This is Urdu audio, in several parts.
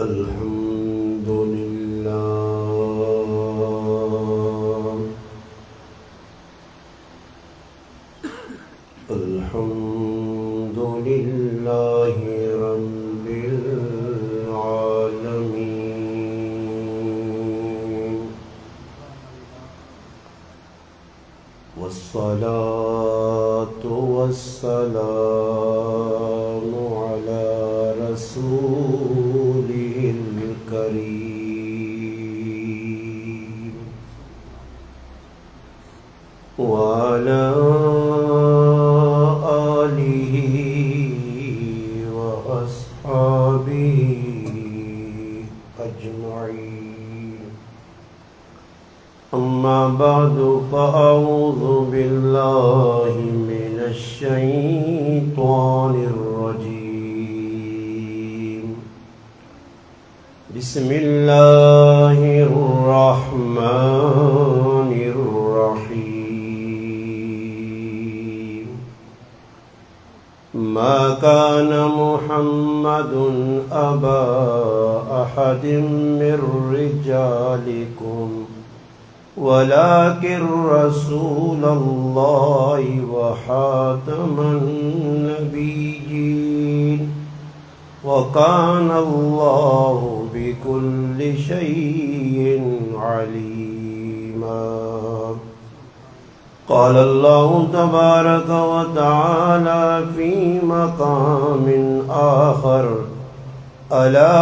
الحمد لله الحمد لله رب العالمين والصلاة والسلام على رسوله الكريم وعلى آله وأصحابه أجمعين. أما بعد فأعوذ بالله من الشيطان الرجيم. بسم الله الرحمن الرحيم. ما كان محمد أبا أحد من رجالكم ولكن رسول الله وخاتم النبيين وكان الله بكل شيء عليما. قال الله تبارك وتعالى في مقام آخر: ألا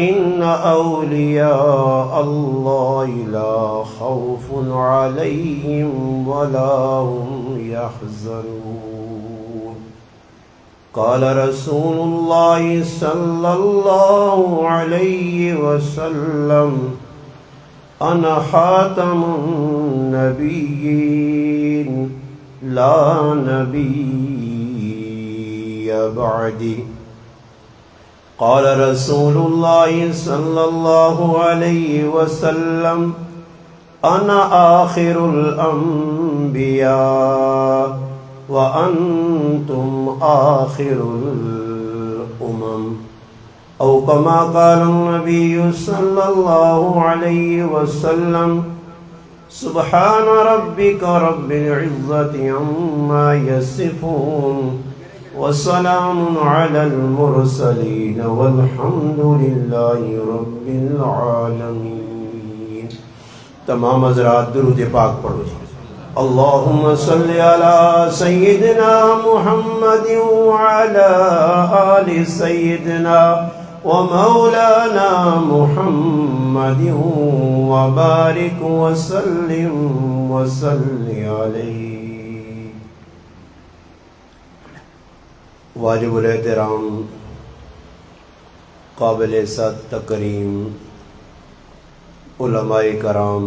إن أولياء الله لا خوف عليهم ولا هم يحزنون. قال رسول الله صلى الله عليه وسلم: أنا خاتم النبيين لا نبي بعدي. قال رسول الله صلى الله عليه وسلم: أنا آخر الأنبياء وأنتم آخر الأمم. أو كما قال النبي صلى الله عليه وسلم: سبحان ربك رب العزة عما يصفون وسلام على المرسلين والحمد لله رب العالمين. تمام حضرات درود پاک پڑھو جی. اللهم صل على سيدنا محمد وعلى آل سيدنا ومولانا محمد وبارك وسلم وصل عليه. واجب الاحترام قابل عزت تکریم علماء کرام،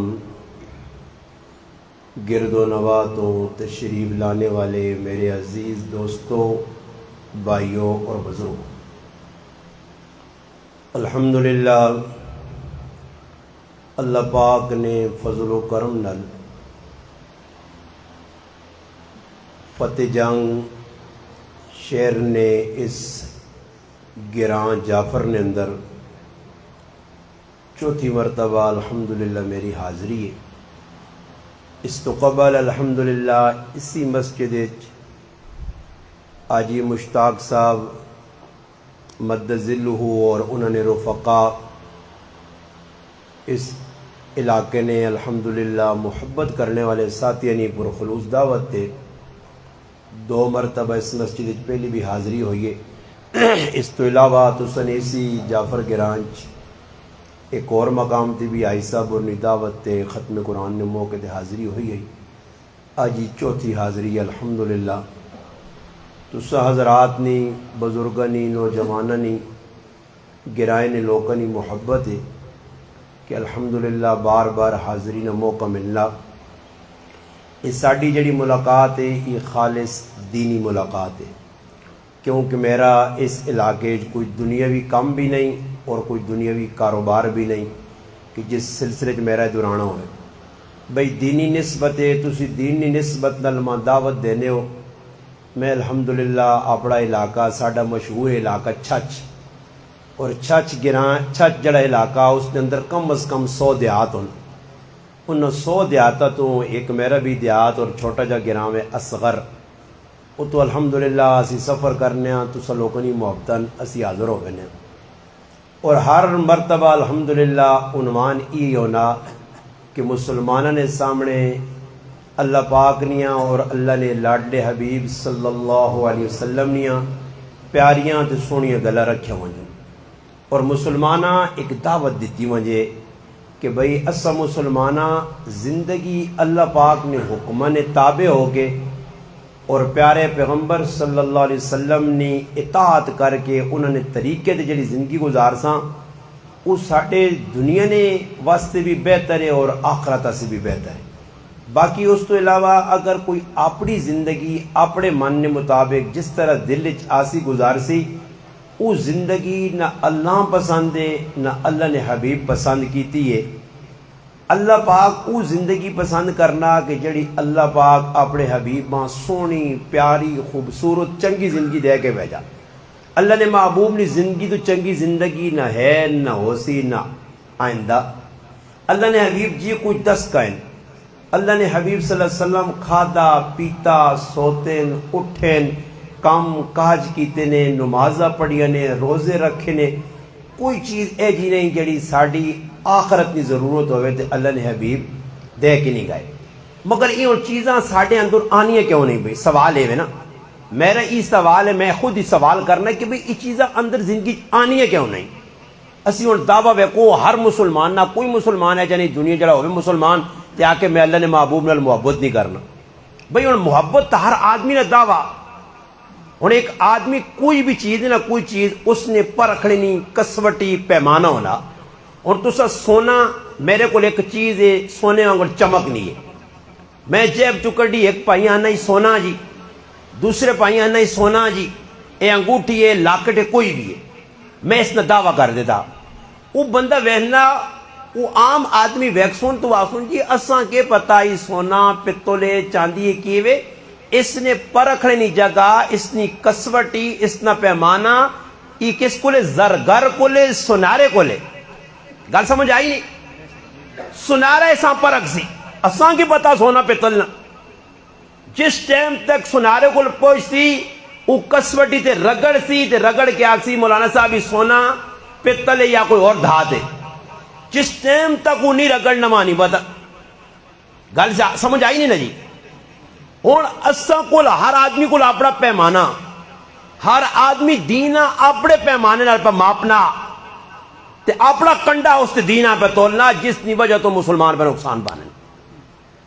گرد و نواتوں، تشریف لانے والے میرے عزیز دوستوں، بھائیوں اور بزرگوں، الحمدللہ اللہ پاک نے فضل و کرم نال فتح جنگ شہر نے اس گراں جعفر نے اندر چوتھی مرتبہ الحمدللہ میری حاضری ہے. اس تو قبل الحمدللہ اسی مسجد آجی مشتاق صاحب مد ذلہ اور انہوں نے رفقا اس علاقے نے الحمدللہ محبت کرنے والے ساتھیانی پرخلوص دعوت تھے. 2 مرتبہ اس مسجد پہلی بھی حاضری ہوئی ہے. اس تو علاوہ تسن اسی جعفر گرانچ ایک اور مقام تھی بھی آئی صاحب اور دعوت تے ختم قرآن نے موقع تے حاضری ہوئی ہے. آجی چوتھی حاضری الحمدللہ. تسا حضرات نی بزرگانی نوجوانانی گرائے لوکانی محبت ہے کہ الحمدللہ بار بار حاضری نہ موقع ملنا. یہ ساڑی جڑی ملاقات ہے یہ خالص دینی ملاقات ہے، کیونکہ میرا اس علاقے کوئی دنیاوی کام بھی نہیں اور کوئی دنیاوی کاروبار بھی نہیں کہ جس سلسلے میرا درانا ہوئے. بھئی دینی نسبت ہے، تسی دینی نسبت نال ماں دعوت دینے ہو. میں الحمدللہ اپنا علاقہ ساڑا مشہور علاقہ چھچ اور چھچ جڑا علاقہ اس کے اندر کم از کم 100 دیہات ہوں. ان 100 دیہاتوں تو ایک میرا بھی دیہات اور چھوٹا جا گراؤں ہے اصغر. وہ تو الحمدللہ اسی سفر کرنے ہاں تو لوگوں محبتاً اسی حاضر ہو گئے. اور ہر مرتبہ الحمدللہ عنوان یہ ہونا کہ مسلمانوں نے سامنے اللہ پاک نیاں اور اللہ نے لاڈلے حبیب صلی اللہ علیہ وسلم نیاں پیاریاں تے سونیاں گلا رکھیا ونجن. اور مسلمانہ ایک دعوت دیتی ونجے کہ بھئی اسا مسلمانہ زندگی اللہ پاک نے حکمہ نے تابع ہو کے اور پیارے پیغمبر صلی اللہ علیہ وسلم نے اطاعت کر کے انہوں نے طریقے تے جڑی زندگی گزار ساں وہ ساڑھے دنیا نے واسطے بھی بہتر ہے اور آخرت سے بھی بہتر ہے. باقی اس تو علاوہ اگر کوئی اپنی زندگی اپنے من نے مطابق جس طرح دل آسی گزار سی وہ زندگی نہ اللہ پسند ہے نہ اللہ نے حبیب پسند کیتی ہے. اللہ پاک وہ زندگی پسند کرنا کہ جڑی اللہ پاک اپنے حبیب ماں سونی پیاری خوبصورت چنگی زندگی دے کے بھیجا. اللہ نے محبوب نے زندگی تو چنگی زندگی نہ ہے نہ ہو سی نہ آئندہ. اللہ نے حبیب جی کچھ دس کائن. اللہ نے حبیب صلی اللہ علیہ وسلم کھادا پیتا سوتین اٹھین کام کاج کیتے نے نمازہ پڑھیا نے روزے رکھے نے. کوئی چیز اے جی نہیں جڑی ساڑی آخرت کی ضرورت ہوئے تو اللہ نے حبیب دے کے نہیں گئے. مگر یہ چیزاں ساڑھے اندر آنی کیوں نہیں بھئی؟ سوال ہے نا میرا یہ سوال ہے. میں خود ہی سوال کرنا ہے کہ بھئی یہ چیزاں اندر زندگی آنی کیوں نہیں؟ اسی ہوں دعویٰ ویکو ہر مسلمان نہ کوئی مسلمان ہے جانی دنیا جڑا ہوئے مسلمان تے آ کے میں اللہ نے محبوب نال محبت نہیں کرنا. بھئی ہوں محبت ہر آدمی نے دعویٰ. ہوں ایک آدمی کوئی بھی چیز نہ کوئی چیز اس نے پرکھنی نہیں کسوٹی پیمانہ ہونا. اور تسا سونا میرے کو ایک چیز ہے سونے وانگل چمک نہیں ہے. میں جیب چکڑی ایک پائی آنا ہی سونا جی دوسرے پائی آنا ہی سونا جی اے انگوٹھی ہے لاکٹ ہے کوئی بھی ہے میں اس نے دعویٰ کر دیتا. وہ بندہ وہنا وہ عام آدمی ویکسون تو آسون جی اساں کے پتہ ہی سونا پتولے چاندی کیوے اس نے پرکھنے نہیں جگہ اس نے کسوٹی اس نے پیمانہ یہ کس کو لے زرگر کو لے سنارے کو لے. گل سمجھ آئی نہیں؟ سنارا ایسا پرکھ سی اساں کی پتہ سونا پتلنا. جس ٹائم تک سنارے کو پہنچ سی وہ کسوٹی تے رگڑ سی تے رگڑ کے آکسی مولانا صاحب سونا پتل ہے یا کوئی اور دھات ہے. جس ٹائم تک وہ نہیں رگڑنا مانی پتا. گل سمجھ آئی نہیں نا جی؟ ہوں اساں کو ہر آدمی کو اپنا پیمانہ ہر آدمی دینا اپنے پیمانے نال پہ ماپنا تے اپنا کنڈا اس تے دینا پہ تولنا جس کی وجہ تو مسلمان پہ نقصان پانے.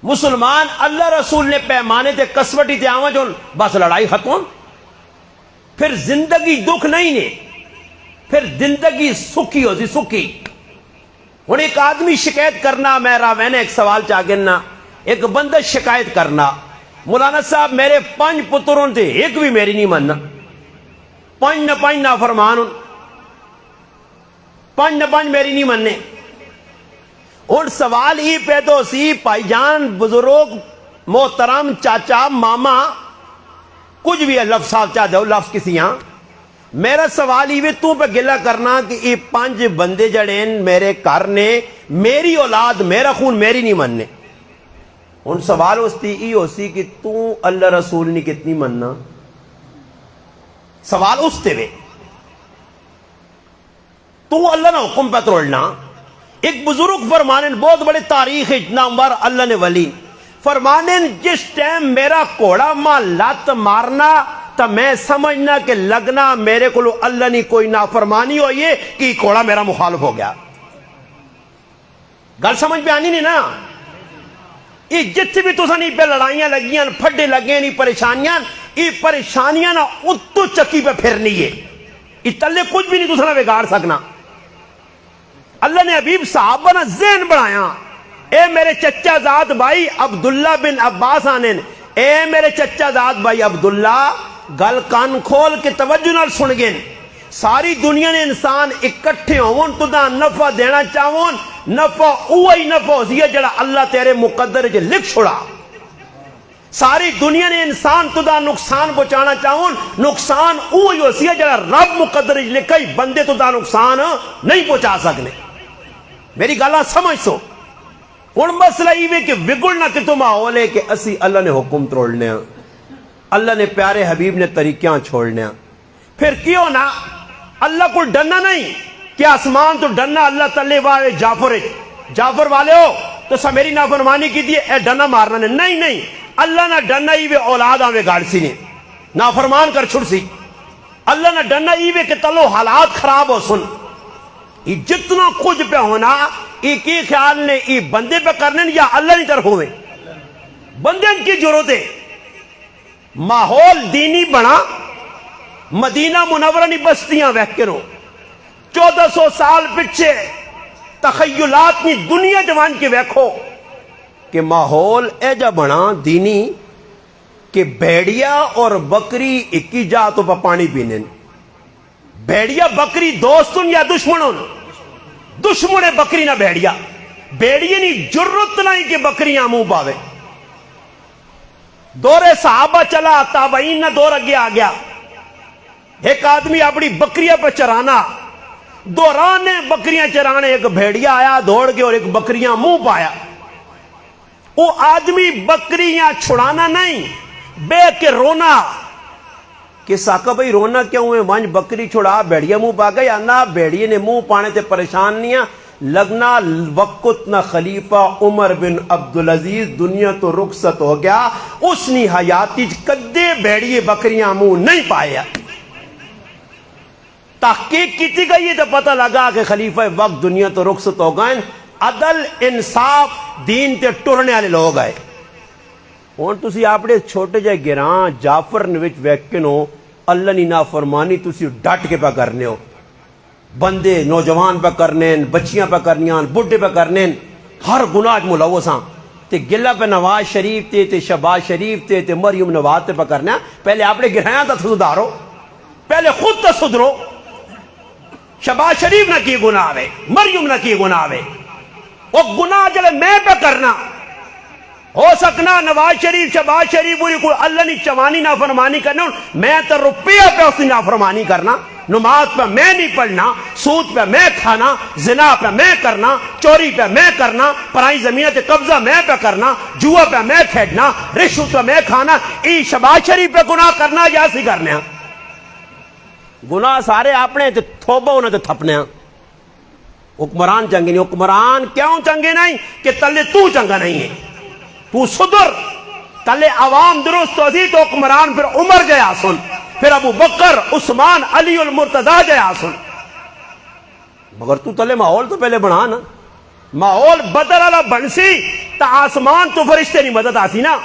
مسلمان اللہ رسول نے پیمانے تے کسوٹی تے آواں جو بس لڑائی ختم. پھر زندگی دکھ نہیں نے پھر زندگی سکھی ہو سی سکھی. ہوں ایک آدمی شکایت کرنا میرا میں نے ایک سوال چاہ گنا ایک بندہ شکایت کرنا مولانا صاحب میرے 5 پتروں تے ایک بھی میری نہیں مننا 5 نافرمان 5 میری نہیں مننے. اور سوال ہی پیدا سی بھائی جان بزرگ محترم چاچا ماما کچھ بھی ہے لفظ چاہ دو لفظ کسی ہاں میرا سوال ہی تو پہ گلہ کرنا کہ یہ 5 بندے جڑے میرے گھر نے میری اولاد میرا خون میری نہیں مننے. ان سوال اس تی ای ہو سی کہ تو اللہ رسول نے کتنی مننا. سوال اس تے وے تو اللہ نے حکم پہ توڑنا. ایک بزرگ فرمانے بہت بڑے تاریخ اتنا عمر اللہ نے ولی فرمانے جس ٹائم میرا کوڑا ماں لات مارنا تا میں سمجھنا کہ لگنا میرے کو اللہ نے کوئی نافرمانی ہوئی ہے کہ کوڑا میرا مخالف ہو گیا. گل سمجھ پہ آنی نہیں نا؟ یہ جتنے بھی تو نہیں پہ لڑائیاں لگیاں پھڈے لگے نہیں پریشانیاں یہ پریشانیاں نا اتو چکی پہ پھرنی ہے. یہ تلے کچھ بھی نہیں تو نہ بگاڑ سکنا. اللہ نے حبیب صحابہ نے ذہن بڑھایا. اے میرے چچا زاد بھائی عبداللہ بن عباس آنین اے میرے چچا زاد بھائی عبداللہ گل کان کھول کے توجہ نال سن گئے. ساری دنیا نے انسان اکٹھے ہون تو دا نفع دینا چاہون نفع اوہی نفع ہوسی ہے جڑا اللہ تیرے مقدر جو لکھ چھوڑا. ساری دنیا نے انسان تدا نقصان پہنچانا چاہوں، نقصان اوہی ہو سی ہے جڑا رب مقدر لکھا ہی بندے تدا نقصان نہیں پہنچا سکنے۔ میری گالاں سمجھ سو۔ ہن مسئلہ یہ کہ بگڑنا کہ تو ماحول ہے کہ اسی اللہ نے حکم توڑنے ہیں، اللہ نے پیارے حبیب نے طریقیاں چھوڑنے ہیں، پھر کیوں نہ اللہ کو ڈرنا نہیں کہ آسمان تو ڈرنا اللہ تلے والے جعفر والے ہو تو سا میری نافرمانی کی دیئے اے ڈرنا مارنا نہیں نہیں، اللہ نہ ڈرنا ہی وے اولاد آوے گاڑ سی نے نافرمان کر چھڑ سی، اللہ نہ ڈرنا ہی وے کہ تلو حالات خراب ہو سن، یہ جتنا کچھ پہ ہونا یہ کی خیال نے یہ بندے پہ کرنے یا اللہ نہیں طرف ہوئے، بندے ان کی ضرورت ہے۔ ماحول دینی بنا، مدینہ منورہ نہیں بستیاں ویکروں 1400 سال پچھے تخیلات نی دنیا جوان کے ویکھو کہ ماحول ایجا بنا دینی کہ بیڑیا اور بکری اکی جا تو پا پانی پینے، بیڑیا بکری دوستن یا دشمنن، دشمن بکری نہ بیڑیا، بیڑیا نہیں جرت نہیں کہ بکریاں منہ پاوے۔ دور صحابہ چلا، تابعین نہ دور اگے آ گیا، ایک آدمی اپنی بکریاں پہ چرانا، دورانے بکریاں چرانے ایک بھیڑیا آیا دوڑ کے اور ایک بکریاں منہ پایا، وہ آدمی بکریاں چھڑانا نہیں بے کے رونا کہ ساکہ بھئی رونا کیوں ہے، وانج بکری چھڑا بیڑیا منہ پا گیا نا، بیڑیا نے منہ پانے تے پریشان نہیں لگنا وقت نہ خلیفہ عمر بن عبدالعزیز دنیا تو رخصت ہو گیا، اس نے حیاتی کدے بیڑیے بکریاں منہ نہیں پایا۔ تحقیق کیتی گئی تو پتہ لگا کہ خلیفہ وقت دنیا تو رخصت ہو گئے، عدل انصاف دین تے ٹرنے والے لوگ آئے۔ ہن تسی اپنے چھوٹے جے گراں جعفر نے وچ ویکھنو اللہ نی نافرمانی تسی ڈٹ کے پہ کرنے ہو، بندے نوجوان پہ کرنے، بچیاں پہ کرنیاں، بڈھے پہ کرنے، ہر گناہ ملوثاں تے گلہ پہ نواز شریف تے شہباز شریف تے مریم نواز تے پہ کرنا، پہلے اپنے گرہاں تا سدھارو، پہلے خود تا سدھرو۔ شہباز شریف نہ کی گناہ ہے، مریم نہ کی گناہ ہے، وہ گناہ جلے میں پہ کرنا ہو سکنا نواز شریف شہباز شریف پوری کوئی اللہ نے چوانی نافرمانی کرنا، میں تو روپیہ پہ اس نے نافرمانی کرنا، نماز پہ میں نہیں پڑھنا، سود پہ میں کھانا، زنا پہ میں کرنا، چوری پہ میں کرنا، پرائی زمینہ تے قبضہ میں پہ کرنا، جوا پہ میں کھیڑنا، رشوت پہ میں کھانا، ای شہباز شریف پہ گناہ کرنا یا سی کرنے ہیں گناہ سارے اپنے تے تھوبہ انہیں تے تھپنے ہیں۔ حکمران چنگے نہیں، حکمران کیوں چنگے نہیں کہ تلے تو چنگا نہیں ہے، تو صدر تلے عوام درست ہوتی تو حکمران پھر عمر جیا سن، پھر ابو بکر عثمان علی المرتضی جیا سن، مگر تو تلے ماحول تو پہلے بنا نا، ماحول بدل والا بن سی تا آسمان تو فرشتے نہیں مدد آسی نا۔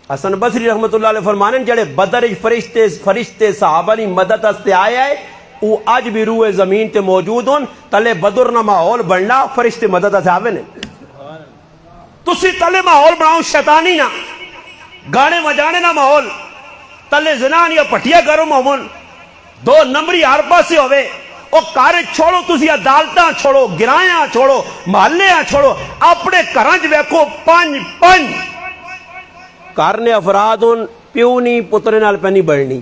حسن بصری رحمت اللہ علیہ فرمانے جڑے بدر فرشتے صحابہ نہیں مدد استے آیا ہے وہ آج بھی روح زمین تے موجود ہون، تلے بدر نہ ماحول بننا فرشتے مدد اسے آوے نے، تسی تلے ماحول بناؤ شیطانی نہ گانے وجانے نہ ماحول، تلے زنان یا پٹیا کرو ماحول، دو نمبری ہر پاسے ہوئے، او کارے چھوڑو تسی عدالتاں چھوڑو، گرائیاں چھوڑو، محلیاں چھوڑو، اپنے کرنج ویکھو پنج کارنے افراد ان پیو نہیں پترے نال پہ نہیں بڑھنی،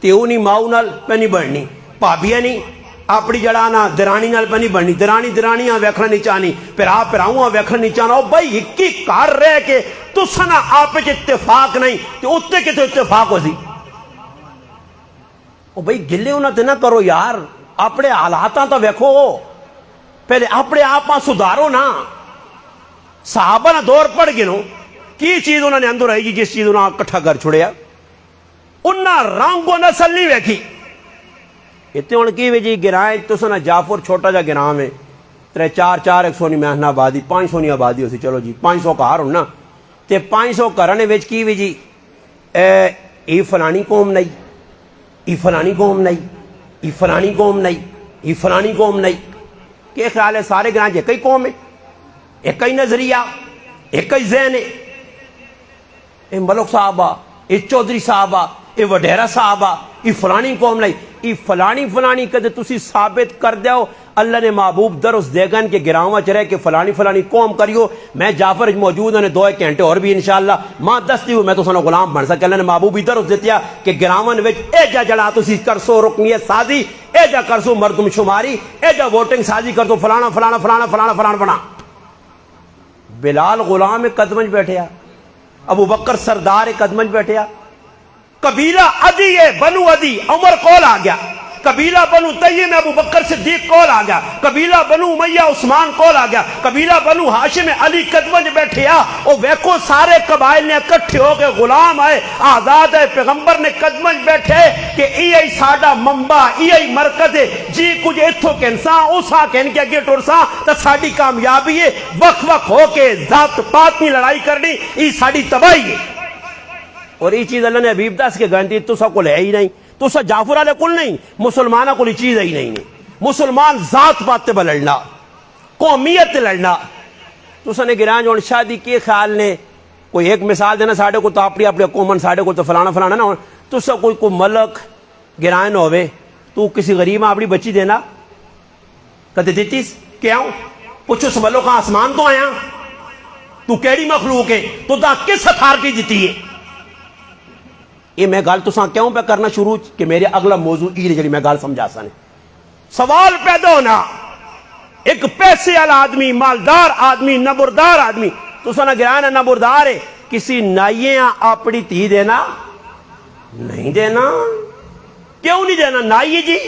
تیو نہیں ماؤ نال پہ نہیں بڑھنی، پابیاں نہیں اپنی جڑانا درانی نال پہ نہیں بڑھنی، درانیاں ویکھنا نہیں چاہنی، پھر آپ پھراؤں ویکھنا نہیں چاہنا، او بھائی ہکی کار رہے کہ تو سنا آپ پہ اتفاق نہیں تو اتے کے تو اتفاق ہو سی، او بھائی گلے ہونا تے نہ کرو یار، اپنے حالاتاں تو ویکھو، پہلے اپنے آپاں سدھارو نا۔ صحابہ نہ دور پڑ گئے نو کی چیز انہوں نے اندر آئی گی جس چیز انہوں نے کٹھا کر چھوڑیا، انہاں رنگ و نسل نہیں ویکھی، اتنے ان کی وجہ گرائیں تو سنا جعفر چھوٹا جا گراں میں 3-4 100 مہنہ آبادی 500 آبادی ہو سی، چلو جی 500 کا ہار ہونا تے 500 کرنے وچ کی وجہ ای فلانی قوم نہیں، ای فلانی قوم نہیں، ای فلانی قوم نہیں، ای فلانی قوم نہیں، کہ خیال ہے سارے گراں ایک ہی قوم ہے، ایک ہی نظریہ، ایک ہی ذہن ہے، اے ملک صاحبہ، اے چودھری صاحبہ، اے وڈیرا صاحبہ، ای فلانی قوم نہیں، ای فلانی کدے تسی ثابت کر دیو اللہ نے محبوب درس دے گن کہ گراواں چ رہ کے فلانی فلانی قوم کریو میں جعفر موجود نے 2 گھنٹے اور بھی انشاءاللہ ماں دستی ہوں میں تو سنو غلام بن سکے اللہ نے محبوب ہی درس دتیا کہ گراواں وچ اے جا جڑا تسی کرسو رکنیت سازی اے جا کرسو مردم شماری اے جا ووٹنگ سازی کر دو فلانا فلانا فلانا فلانا فلانا بنا بلال غلام قدمج بیٹھیا ابو بکر سردار قدمج بیٹھیا قبیلہ عدی ہے بنو عدی عمر کول آ گیا قبیلہ بنو تیم ابو بکر صدیق کول آ گیا قبیلہ بنو امیہ عثمان کول آ گیا قبیلہ بنو ہاشم علی قدمج بیٹھیا او ویکو سارے قبائل نے اکٹھے ہو کے غلام آئے آزاد ہے پیغمبر نے قدمج بیٹھے کہ ای ساڈا منبع ای مرکز ہے جی کچھ اتھو کہنساں اسا کہن کے اگے ٹرساں تا ساڈی کامیابی ہے وقت وقت ہو کے ذات پات نہیں لڑائی کرنی ای ساڈی تباہی ہے اور یہ چیز اللہ نے حبیب دس کے گانتی تو سا کو لے ہی نہیں تو سا جعفر علیہ کل نہیں مسلمانہ کو لی چیز ہی نہیں مسلمان ذات پات تے لڑنا قومیت تے لڑنا تو سا نے گران جو شادی کے خیال نے کوئی ایک مثال دینا ساڑھے کو تو اپنی اپنی قومن ساڑھے کو تو فلانا فلانا نہ تو سا کوئی ملک گران ہوئے تو کسی غریب اپنی بچی دینا کہتے دیتیس کیا ہوں پوچھو سمجھو کہاں آسمان تو آیا تو کیڑی مخلوق ہے تو دا کس اتھارٹی دیتی ہے یہ میں گال تو ساں کیوں پہ کرنا شروع کہ میرے اگلا موضوع یہ جڑی میں گال سمجھا سانے سوال پیدا ہونا ایک پیسے والا آدمی مالدار آدمی نبردار آدمی تو سنا گرانا نبردار ہے کسی نائیاں اپنی تھی دینا نہیں دینا کیوں نہیں دینا نائی جی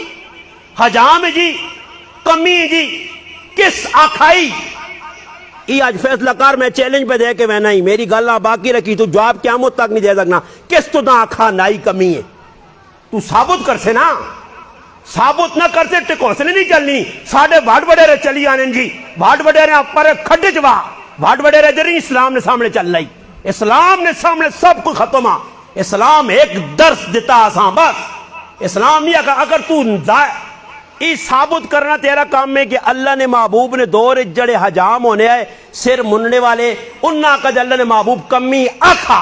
حجام جی کمی جی کس آکھائی یہ آج فیصلہ کار میں چیلنج پہ دے کے میں نہیں میری گلہ باقی رکھی تو جواب قیامت تک نہیں دے سکنا کس تو نہ آکھا نائی کمی ہے تو ثابت کر سے نا ثابت نہ کرتے ٹکو سے نہیں چلنی ساڑھے بھاٹ بڑے رہے چلی آنے جی بھاٹ بڑے رہے پر کھڑے جوا بھاٹ بڑے رہے جرین اسلام نے سامنے چل رہی اسلام نے سامنے سب کو ختم آ اسلام ایک درس دیتا آسان بس اسلام نہیں اگر تو یہ ثابت کرنا تیرا کام میں کہ اللہ نے محبوب نے دور جڑے حجام ہونے آئے سر مننے والے انہاں کا اللہ نے محبوب کمی آکھا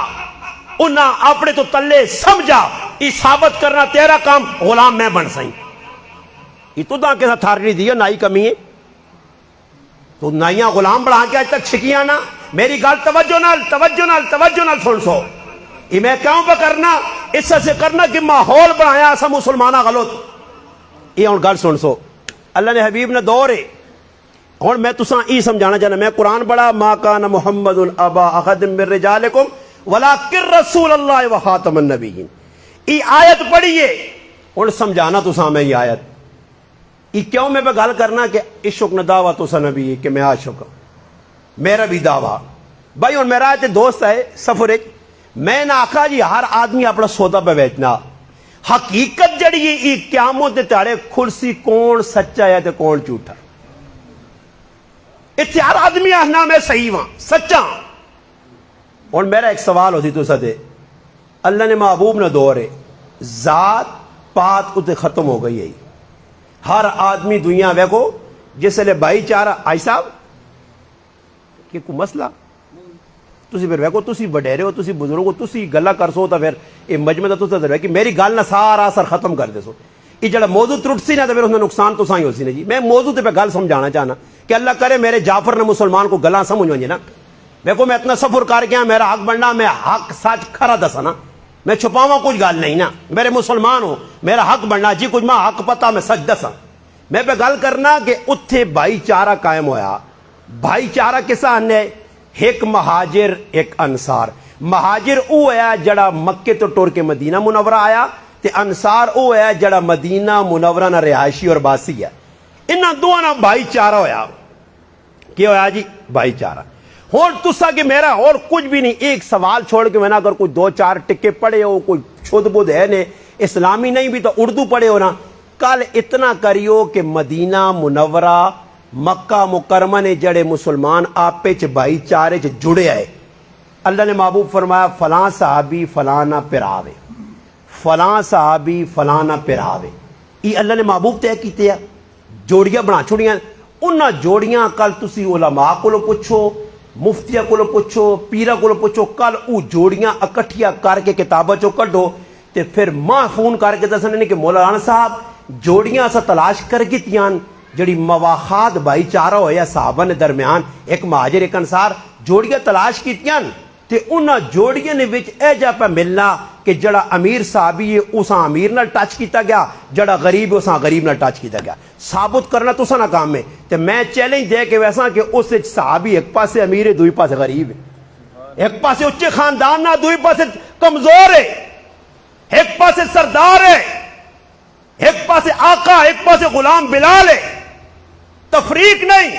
انہاں اپنے تو تلے سمجھا یہ ثابت کرنا تیرا کام غلام میں بن سائیں یہ تو دا کیسا تھارٹی دیا نائی کمی ہے تو نائیاں غلام بڑھا کے آج تک چھکیاں نا میری گال توجہ نال سن سو یہ میں کیوں پہ کرنا اس سے کرنا کہ ماحول بڑھایا ایسا مسلمانہ غلط یہ ہوں گل سن سو اللہ نے حبیب نے دور ہے ہوں میں تساں یہ سمجھانا چاہنا میں قرآن پڑھا ما کان محمد ابا احد من رجالکم ولکن رسول اللہ و خاتم النبیین یہ آیت پڑھیے ہوں سمجھانا تساں میں یہ آیت یہ کیوں میں پہ گل کرنا کہ عشق نہ دعویٰ تساں نبی ہے کہ میں عاشق ہوں میرا بھی دعویٰ بھائی ہوں میرا دوست ہے سفر میں نہ آکھا جی ہر آدمی اپنا سودا پہ بیچنا حقیقت جڑی یہ قیامت دے تاڑے کھلسی کون سچا ہے تے کون جھوٹا اتیار آدمی آہنا میں صحیح ہاں سچا اور میرا ایک سوال ہوتی تو سدے اللہ نے محبوب نے دورے ذات پات اتے ختم ہو گئی ہے ہر آدمی دنیا ویکو جس لئے بھائی چارہ آئی صاحب کہ کوئی مسئلہ تسی پھر ویکو تسی وڈیرے ہو تسی بزرگ ہو تسی گلہ کر سو تا پھر یہ مجمع تو در کہ میری گل نہ سارا اثر ختم کر دے سو یہ جڑا موضوع ٹرٹ سی نہ تو پھر اس نے نقصان تو سائیں ہو سی نا جی میں موضوع پہ گل سمجھانا چاہنا کہ اللہ کرے میرے جعفر نے مسلمان کو گلاں سمجھ ونجے نا دیکھو میں اتنا سفر کر گیا میرا حق بننا میں حق سچ کھرا دسا نا میں چھپاواں کچھ گل نہیں نا میرے مسلمان ہو میرا حق بننا جی کچھ میں حق پتا میں سچ دسا میں پہ گل کرنا کہ اتھے بھائی چارہ قائم ہویا بھائی چارہ کسا نے ایک مہاجر ایک انصار مہاجر او ہے جڑا مکے تو ٹور کے مدینہ منورہ آیا تے انصار او ہے جڑا مدینہ منورہ نہ رہائشی اور باسی ہے انہاں دو نہ بھائی چارہ ہویا کیا ہویا جی بھائی چارہ اور تسا کہ میرا اور کچھ بھی نہیں ایک سوال چھوڑ کے میں نہ اگر کوئی 2-4 ٹکے پڑھے ہو کوئی چھد بدھ ہے نے اسلامی نہیں بھی تو اردو پڑھے ہو نا کل اتنا کریو کہ مدینہ منورہ مکہ مکرمہ نے جڑے مسلمان آپ پہ بھائی چارے جڑے آئے اللہ نے محبوب فرمایا فلاں صحابی فلانا پراوے فلاں صحابی فلانا پراوے یہ اللہ نے محبوب طے کیتے ہیں جوڑیاں بنا چھوڑیاں انہاں جوڑیاں کل تسی علماء کو پوچھو مفتیہ کو پوچھو پیرہ کو پوچھو کل او جوڑیاں اکٹھیاں کر کے کتابہ چو کڈو تے پھر ماں فون کر کے دسنے کہ مولانا صاحب جوڑیاں سا تلاش کر گتیاں جڑی مواخات بھائی چارہ ہویا صحابہ نے درمیان، ایک مہاجر ایک انصار جوڑیاں تلاش کیتیاں تے انہاں جوڑیاں نے وچ اے جا پہ ملنا کہ جڑا امیر صحابی ہے اساں امیر نال ٹچ کیتا گیا، جڑا غریب ہے اساں غریب نال ٹچ کیتا گیا۔ ثابت کرنا تو نا کام ہے تے میں چیلنج دے کے ویسا کہ اس وچ صحابی ایک پاسے امیر ہے دوئی پاسے غریب ہے، ایک پاسے اچھے خاندان نہ دوئی پاسے کمزور ہے، ایک پاسے سردار ہے، ایک پاسے آقا، ایک پاسے غلام بلال ہے، تفریق نہیں۔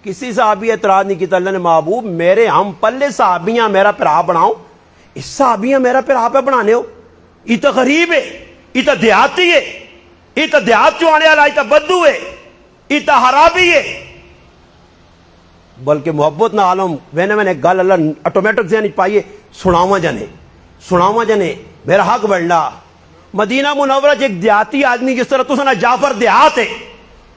کسی صحابی اعتراض نہیں کیتا، اللہ نے محبوب میرے ہم پلے صحابیاں میرا پرا بناؤ، اس صحابیاں میرا پرا پہ بنانے ہو، یہ تو غریب ہے، یہ تو دیہاتی ہے، یہ تو دیہات چو آنے والا، یہ تو بدو ہے، یہ تو حرابی ہے۔ بلکہ محبت نہ عالم میں نے گل اللہ آٹومیٹک ذہن پائیے، سناواں جنے میرا حق بڑھنا۔ مدینہ منورہ ایک دیہاتی آدمی جس طرح تو جعفر دیہات ہے،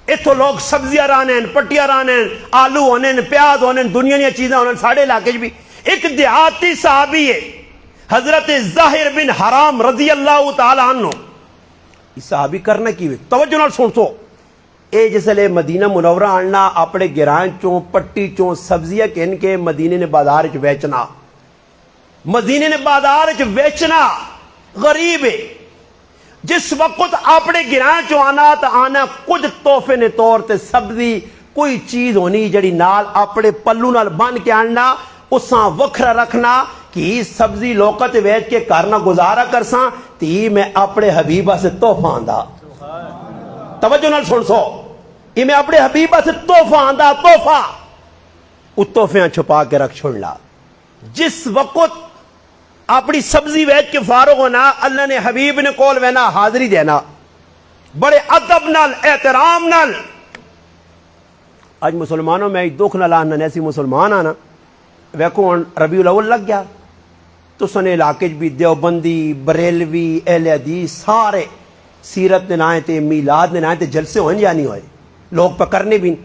اتو لوگ سبزیاں رانے ہیں، پٹیاں رانے ہیں، آلو ہونے ہیں، پیاز ہونے ہیں، دنیا دیا چیزیں ہونے ہیں، ساڑھے علاقے بھی ایک دیہاتی صحابی ہے حضرت ظاہر بن حرام رضی اللہ تعالی عنہ۔ اس صحابی کرنا کی ہوئے توجہ نال سن سو، اے جس لئے مدینہ منورہ آننا اپنے گران چوں پٹی چوں سبزیاں کہن کے مدینے نے بازار چ ویچنا، مدینے نے بازار چ ویچنا غریب ہے۔ جس وقت اپنے گران چو آنا تو آنا کچھ تحفے نے طور تے سبزی کوئی چیز ہونی جڑی نال اپنے پلو نال بن کے آنا، اساں وکھرا رکھنا کہ سبزی لوکت ویچ کے کرنا گزارا کرساں تی میں اپنے حبیبہ سے تحفہ آندہ۔ توجہ نال سن سو، یہ میں اپنے حبیبہ سے تحفہ آندہ، تحفہ اس تحفیاں چھپا کے رکھ چھوڑنا۔ جس وقت اپنی سبزی ویچ کے فارغ ہونا، اللہ نے حبیب نے کول وینا حاضری دینا بڑے ادب نال احترام نال۔ آج مسلمانوں میں دکھ نہ لانا ایسی مسلمان آنا ویکو ربیع الاول لگ گیا تو سنے علاقے بھی دیوبندی بریلوی اہل حدیث سارے سیرت نے نائے تے میلاد نے نائے تے جلسے ہوئیں یا نہیں ہوئے، لوگ پکڑنے بھی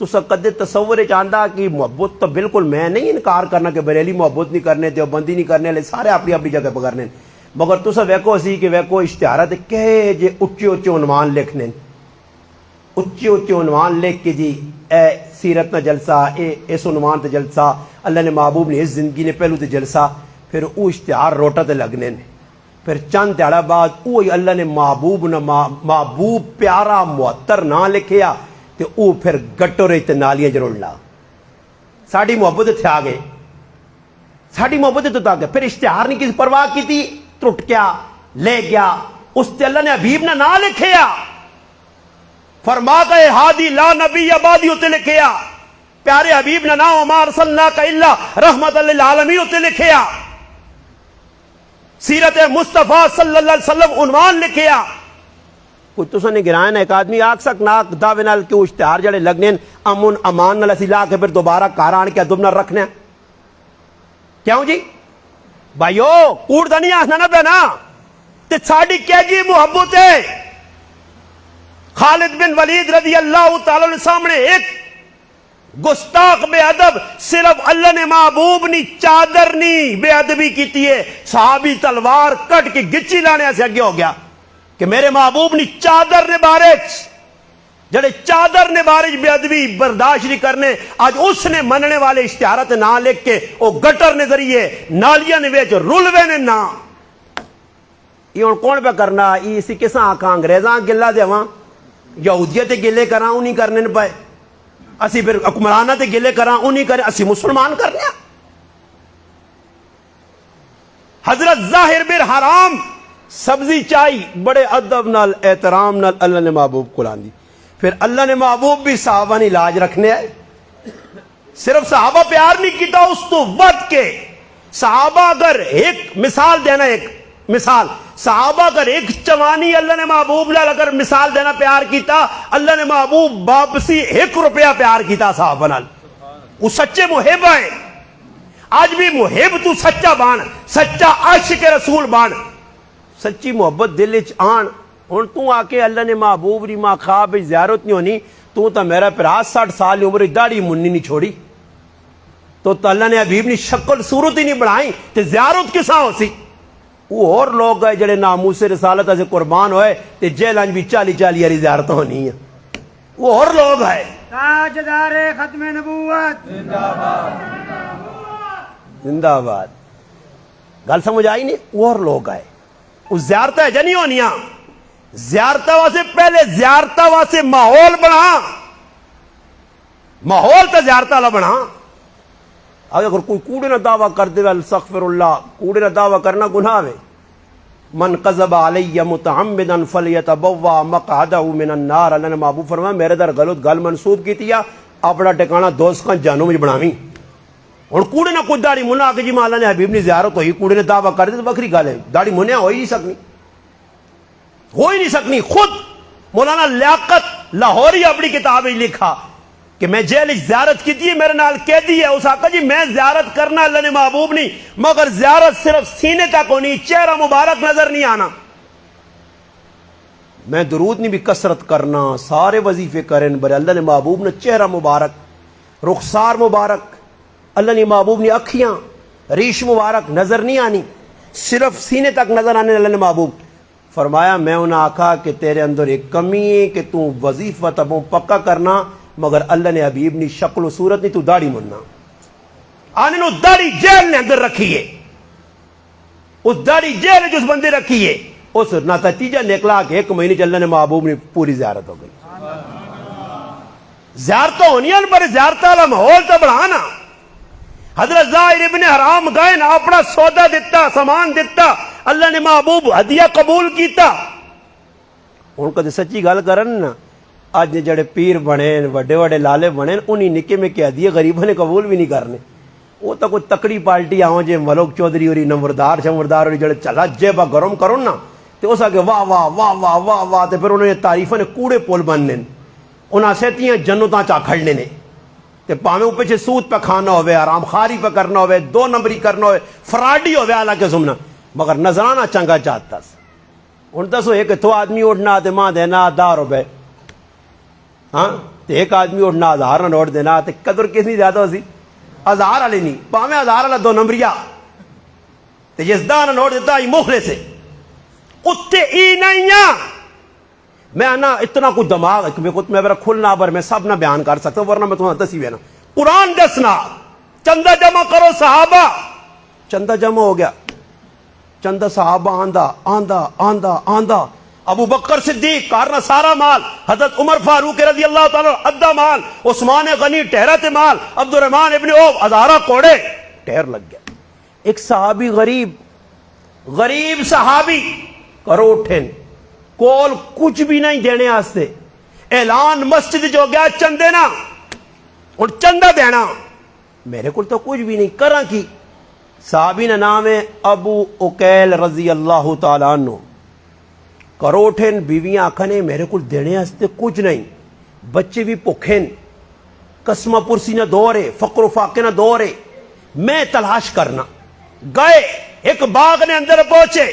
تو سقدے تصور چاندہ کہ محبت تو بالکل میں نہیں انکار کرنا کہ بریلی محبت نہیں کرنے دیوبندی نہیں کرنے لے سارے اپنی اپنی جگہ پکڑنے، مگر تو سب ویکو اسی کہ ویکو اشتہارات کہے جے اچھے اچھے عنوان لکھنے، اچھے اچھے عنوان لکھ کے جی اے سیرت نہ جلسہ، اے اس عنوان تے جلسہ، اللہ نے محبوب نے اس زندگی نے پہلو تے جلسہ، پھر او اشتہار روٹا تے لگنے، پھر چند تیڑا بعد اوہی اللہ نے محبوب پیارا معطر نہ لکھیا تے او پھر گٹو رہی تے نالیاں جرولنا۔ ساڑھی محبت تھے آگے، ساڑھی محبت تو آگے، پھر اشتہار نہیں کسی پرواہ کی تھی، ٹوٹ گیا لے گیا، اس تے اللہ نے حبیب نہ لکھیا، فرما کہ ہادی لا نبی آبادی ہوتے لکھیا، پیارے حبیب نہ وما ارسلناک الا رحمت للعالمین ہوتے لکھیا، سیرت مصطفیٰ صلی اللہ علیہ وسلم عنوان لکھیا۔ کچھ تو سنے گرائن ایک آدمی آگ سک ناک دعوے نال کیوں اشتہار جڑے لگنے امن امان نال اسی لا کے پھر دوبارہ کاران کیا دبنا رکھنے کیوں جی بھائیو کوڑ دا نہیں آسنا نہ پینا تے ساڑی کیا جی محبت ہے۔ خالد بن ولید رضی اللہ تعالیٰ نے سامنے ایک گستاخ بے ادب صرف اللہ نے محبوب نی چادر نی بے ادبی کیتی ہے، صحابی تلوار کٹ کے گچی لانے سے اگے ہو گیا کہ میرے محبوب نی چادر نے بارچ جڑے چادر نے بارچ بے ادبی برداشت نہیں کرنے، آج اس نے مننے والے اشتہارات نہ لکھ کے او گٹر نے ذریعے نالیاں نے ویچ رولوے نے نہ یہ ان کون پہ کرنا، یہ اسی کساں آکھاں انگریزاں گلہ دے وہاں یہودیت گلے کراں انہیں کرنے نہ پائے، اسی پھر حکمرانہ تے گلے کراں انہیں کریں، اسی مسلمان کرنے۔ حضرت ظاہر بن حرام سبزی چائی بڑے ادب نال احترام نال اللہ نے محبوب کو لاندی، پھر اللہ نے محبوب بھی صحابہ نے لاج رکھنے آئے، صرف صحابہ پیار نہیں کیتا اس تو ود کے صحابہ اگر ایک مثال دینا، ایک مثال صحابہ اگر ایک چوانی اللہ نے محبوب لال اگر مثال دینا پیار کیتا، اللہ نے محبوب واپسی 1 روپیہ پیار کیتا صحابہ نال، وہ سچے محب ہے۔ آج بھی محب تو سچا بان، سچا عاشق رسول بان، سچی محبت دل وچ آن۔ ہن تو آ کے اللہ نے محبوب دی ماں خواب زیارت نہیں ہونی، تو تا میرا پرا 60 سال کی عمر داڑھی منی نہیں چھوڑی، تو اللہ نے حبیب نی شکل صورت ہی نہیں بنائی تے زیارت کساں ہو سی؟ وہ اور لوگ گئے جڑے ناموس رسالت سے قربان ہوئے تے جیلان بھی 40 والی زیارت ہونی ہے۔ وہ اور لوگ ہے تاجدار ختم نبوت زندہ آباد. گل سمجھ آئی نہیں؟ وہ اور لوگ آئے وہ زیارتہ ہے جنی ہونیاں زیارتہ واسے پہلے زیارتہ واسے ماحول بنا ماحول تو زیارتہ والا بنا. اگر کوئی کوڑے نہ دعویٰ کر دے استغفر اللہ کوڑے نہ دعویٰ کرنا گناہ ہے. من قذب علی متعمدا فلیتبوا مقعدہ من النار. اللہ نے محبوب فرمایا میرے در غلط گل منسوب کی تھی اپنا ٹکانا دوست کا جانوں میں بناویں. اور کوڑے نہ کوئی داڑھی منا کے جی مولا نے حبیب نے زیارت ہوئی کوڑے نے دعویٰ کر دے تو بکری گل ہے. داڑھی منیا ہو ہی نہیں سکنی. خود مولانا لیاقت لاہوری اپنی کتاب میں لکھا کہ میں جیل زیارت کی تھی میرے نال قیدی ہے اس آقا جی میں زیارت کرنا اللہ نے محبوب نہیں مگر زیارت صرف سینے تک ہونی چہرہ مبارک نظر نہیں آنا. میں درود نہیں بھی کثرت کرنا سارے وظیفے کریں بڑے اللہ نے محبوب نے چہرہ مبارک رخسار مبارک اللہ نے محبوب نے اکھیاں ریش مبارک نظر نہیں آنی صرف سینے تک نظر آنے. اللہ نے محبوب فرمایا میں انہیں آکھا کہ تیرے اندر ایک کمی ہے کہ تو وظیفہ تبوں پکا کرنا مگر اللہ نے حبیب نی شکل و صورت نہیں تو داڑھی مننا آنے نو داڑھی جیل نے اندر رکھی ہے. اس داڑھی جیل جس بندے رکھی ہے اس نتیجہ نکلا کہ 1 مہینے اللہ نے محبوب نے پوری زیارت ہو گئی. زیارتوں ہونی پر زیارت والا ماحول تو بڑھانا. حضرت زاہر ابن حرام گئے نا اپنا سودا دیتا سامان دیتا اللہ نے محبوب ہدیہ قبول کیتا. ان کا سچی گل کرن نا آج جڑے پیر بنے وڈے وڈے لالے بنے انہی نکے میں کہ ہدیے غریبوں نے قبول بھی نہیں کرنے. وہ تو کوئی تکڑی پارٹی آؤ جے ملوک چودھری ہوری نمبردار شمردار ہوری جڑے چلا جے با گرم کرو نا تو اس آگے واہ واہ واہ واہ واہ واہ تے پھر انہوں نے تعریفوں نے کوڑے پول بننے انہاں سیتیاں جنتاں چا کھڑنے نے تے پاویں پیچھے سود پہ کھانا ہوئے آرام خاری پہ کرنا ہوئے 2 نمبری کرنا ہوئے فراڈی ہوئے حالانکہ سمنا مگر نظرانہ چنگا چاہتا سا. ان دسو ایک تو آدمی اٹھنا تے ماں دینا 10 روپے ہاں تے ایک آدمی اٹھنا 1000 نوٹ دینا تے قدر کتنی زیادہ ہو سی 1000 والے نہیں پاویں 1000 والا 2 نمبریا تے جس دا نوٹ دیتا ہی مخلے سے اتے ای نہیں میں نا اتنا کچھ دماغ میں میرا کھلنا بر میں سب نہ بیان کر سکتا ورنہ میں تمہیں دسی نا قرآن دسنا چندہ جمع کرو صحابہ چندہ جمع ہو گیا چندہ صحابہ آندہ آندہ آندہ آندہ ابو بکر صدیق کارنا سارا مال حضرت عمر فاروق رضی اللہ تعالیٰ ادھا مال عثمان غنی ٹہرت مال عبد الرحمن ابن عوف 1000 کوڑے ٹہر لگ گیا. ایک صحابی غریب صحابی کرو اٹھن کول کچھ بھی نہیں دینے آستے اعلان مسجد جو گیا چندے نا اور چندہ دینا میرے کو تو کچھ بھی نہیں کرا کی. صحابی نے نام ہے ابو اکیل رضی اللہ تعالیٰ عنہ کرو اٹھن بیویاں آکھنے میرے کو دینے آستے کچھ نہیں بچے بھی پکھن قسمہ پرسی نہ دورے فقر و فاقے نہ دورے میں تلاش کرنا گئے ایک باغ نے اندر پہنچے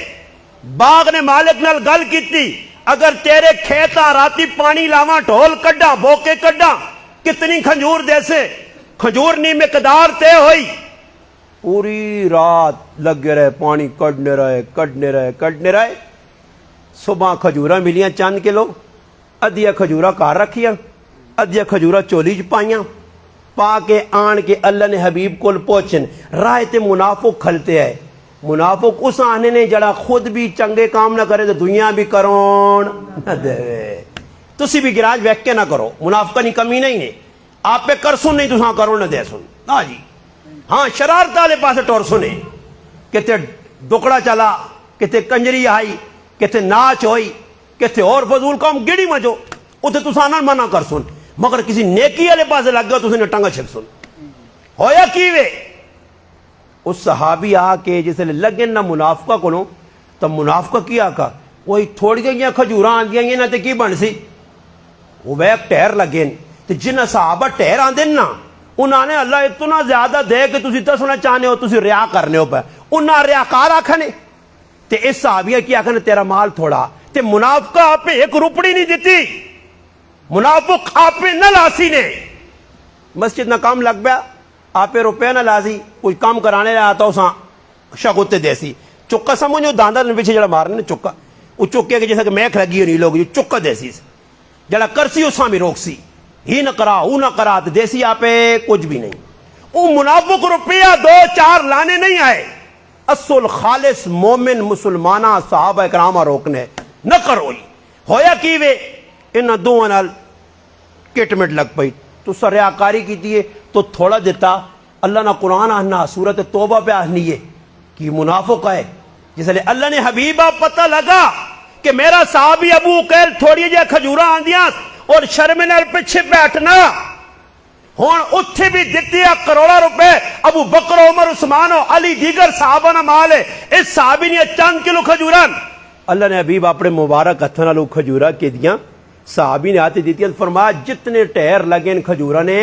باغ نے مالک نال گل کیتی اگر تیرے کھیتا راتی پانی لاواں ڈھول کڈا بوکے کڈا کتنی کھجور جیسے کھجور نی مقدار تے ہوئی پوری رات لگے رہے پانی کڈنے رہے صبح کھجورا ملیاں چند کلو ادھیا کھجورا کار رکھیاں ادھیا کھجورا چولی چ پائیاں پا کے آن کے اللہ نے حبیب کول پہنچن رائے تے منافق کھلتے ہے منافق اس آنے نے جڑا خود بھی چنگے کام نہ کرے تو دنیا بھی کرون نہ دے تسی بھی گراج ویک کے نہ کرو منافقہ نہیں کمی نہیں ہے آپ پہ کر سن نہیں تو ہاں کرو نہ دے سن ہاں جی ہاں شرارت والے پاسے ٹور سنے کتے دکڑا چلا کتے کنجری آئی کتے ناچ ہوئی کتے اور فضول کام گڑی مجو اتنے تسانا منع کر سن مگر کسی نیکی والے پاسے لگ گیا تو اسے ٹنگا چھک سن ہویا کیوے اس صحابی آ کے جسے لگے نہ منافقہ کو تو منافقہ کیا کا وہی تھوڑی گئی کھجوراں آندیاں نہ تے کی بن سی وہ بیک ٹہر لگے تے جنہ صحابہ ٹہر آندے نا انہوں نے اللہ اتنا زیادہ دے کہ تسی دسنا چاہنے ہو تسی ریا کرنے ہو پہ انہاں ریاکار آکھنے تے اس صحابیہ کی آکھنے تیرا مال تھوڑا تے منافقہ آپ پہ 1 روپڑی نہیں دیتی منافق آپ پہ نہ لاسی نے مسجد نہ کام لگ گیا آپ پہ روپے نہ لازی کوئی کام کرانے لیا آتا ہو شگوتے دیسی چکا سمجھو داندہ نے پیچھے جڑا مارنے چکا وہ چکے کہ جیسا کہ میک لگی ہو نہیں لوگ چکا دیسی جڑا کرسی اساں بھی روک سی ہی نہ کرا او نہ کرا تے دیسی آپے کچھ بھی نہیں. او منافق روپیہ 2-4 لانے نہیں آئے. اصل خالص مومن مسلمانہ صحابہ کرامہ روکنے نہ کرو. ہویا کی وے انہاں دوواں نال کٹمٹ لگ پئی. تو ریاکاری کیتی ہے تو تھوڑا دیتا. اللہ نہ قرآن آنا سورت توبہ پہ آنی ہے کہ منافق ہے. جس لئے اللہ نے حبیبہ پتہ لگا کہ میرا صحابی ابو اقیل تھوڑی جے کھجورہ آندیاں اور شرمنال پچھے بیٹھنا ہون اتھے بھی دیتی ہے کروڑا روپے. ابو بکر عمر عثمان و علی دیگر صحابہ نہ مال ہے. اس صحابی نے چند کلو کھجوران اللہ نے حبیب اپنے مبارک ہتھنا لوگ کھجورہ کے دیاں صحابی نے آتے دیتی ہے. فرمایا جتنے ٹہر لگے ان کھجورہ نے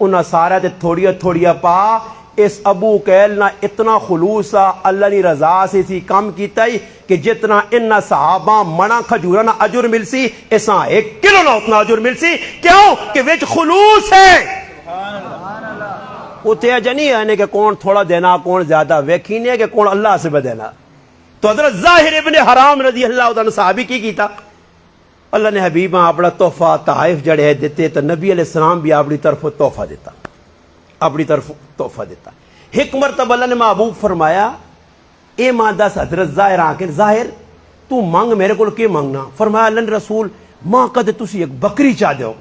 انہاں سارا تے تھوڑیا تھوڑیا پا. اس ابو قیل نہ اتنا خلوصا اللہ نے رضا سے سی کام کیتا ہی کہ جتنا انہ صحابہ منا کھجورہ نہ اجر مل سی اساں 1 کلو نہ اتنا اجر مل سی. کیوں کہ وچ خلوص ہے. اتنے جنی ہے کہ کون تھوڑا دینا کون زیادہ ویکھینے کہ کون اللہ سے بدینا. تو حضرت ظاہر ابن حرام رضی اللہ عنہ صحابی کی کیتا. اللہ نے حبیبہ اپنا تحفہ تحائف جڑے دیتے تو نبی علیہ السلام بھی اپنی طرف تحفہ دیتا. اپنی طرف تحفہ دیتا. ایک مرتبہ اللہ نے محبوب فرمایا اے ماں دس حضرت ظاہر آکر ظاہر تو مانگ میرے کو کی مانگنا. فرمایا اللہ نے رسول ماں کدے تسی ایک بکری چاہ دیو.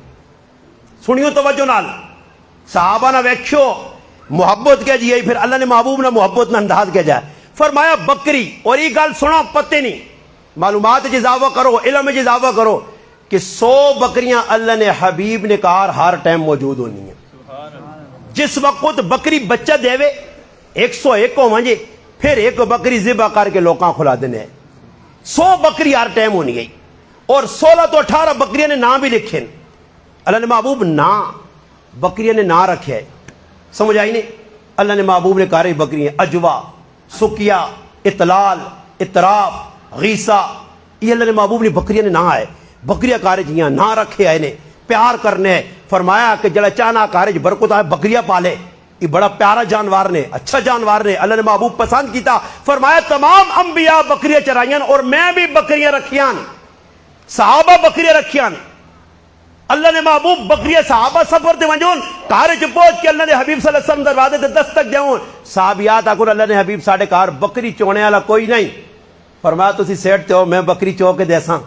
سنیو توجہ نال صحابہ نہ ویکھو محبت کیا جی. پھر اللہ نے محبوب نہ محبت نہ انداز کیا جائے. فرمایا بکری. اور یہ گل سنو پتے نہیں معلومات اضافہ کرو علم اضافہ کرو کہ 100 بکریاں اللہ نے حبیب نے کہا ہر ٹائم موجود ہونی ہیں. جس وقت بکری بچہ دے 101 ہو مانجے پھر ایک بکری ذبح کر کے لوکاں کھلا دینے. 100 بکری ہر ٹائم ہونی گئی. اور 16 تو 18 بکریاں نے نام بھی لکھے. اللہ نے محبوب نا بکریاں نے نا رکھے. سمجھ آئی نہیں. اللہ نے محبوب نے کہا رہی بکریاں اجوا سکیا اطلال اطراف غیسہ. یہ اللہ نے محبوب نے بکریاں نے نہ آئے بکریاں کارج یہاں نہ رکھے آئے نے پیار کرنے. فرمایا کہ جڑا چانا کارج برکت آئے بکریاں پالے. یہ بڑا پیارا جانوار نے اچھا جانوار نے اللہ نے محبوب پسند کیتا. فرمایا تمام انبیاء بکریاں چرائیاں اور میں بھی بکریاں رکھیاں. صحابہ بکریاں رکھیاں. اللہ نے محبوب بکریاں صحابہ سفر دے ونجون کارج پہنچ کے اللہ نے حبیب صلی اللہ علیہ وسلم دروازے تے دستک دیون. صحابیات آکر اللہ نے حبیب ساڑھے کار بکری چونے والا کوئی نہیں. فرمایا تسی سیٹ تے ہو میں بکری چو کے دیساں.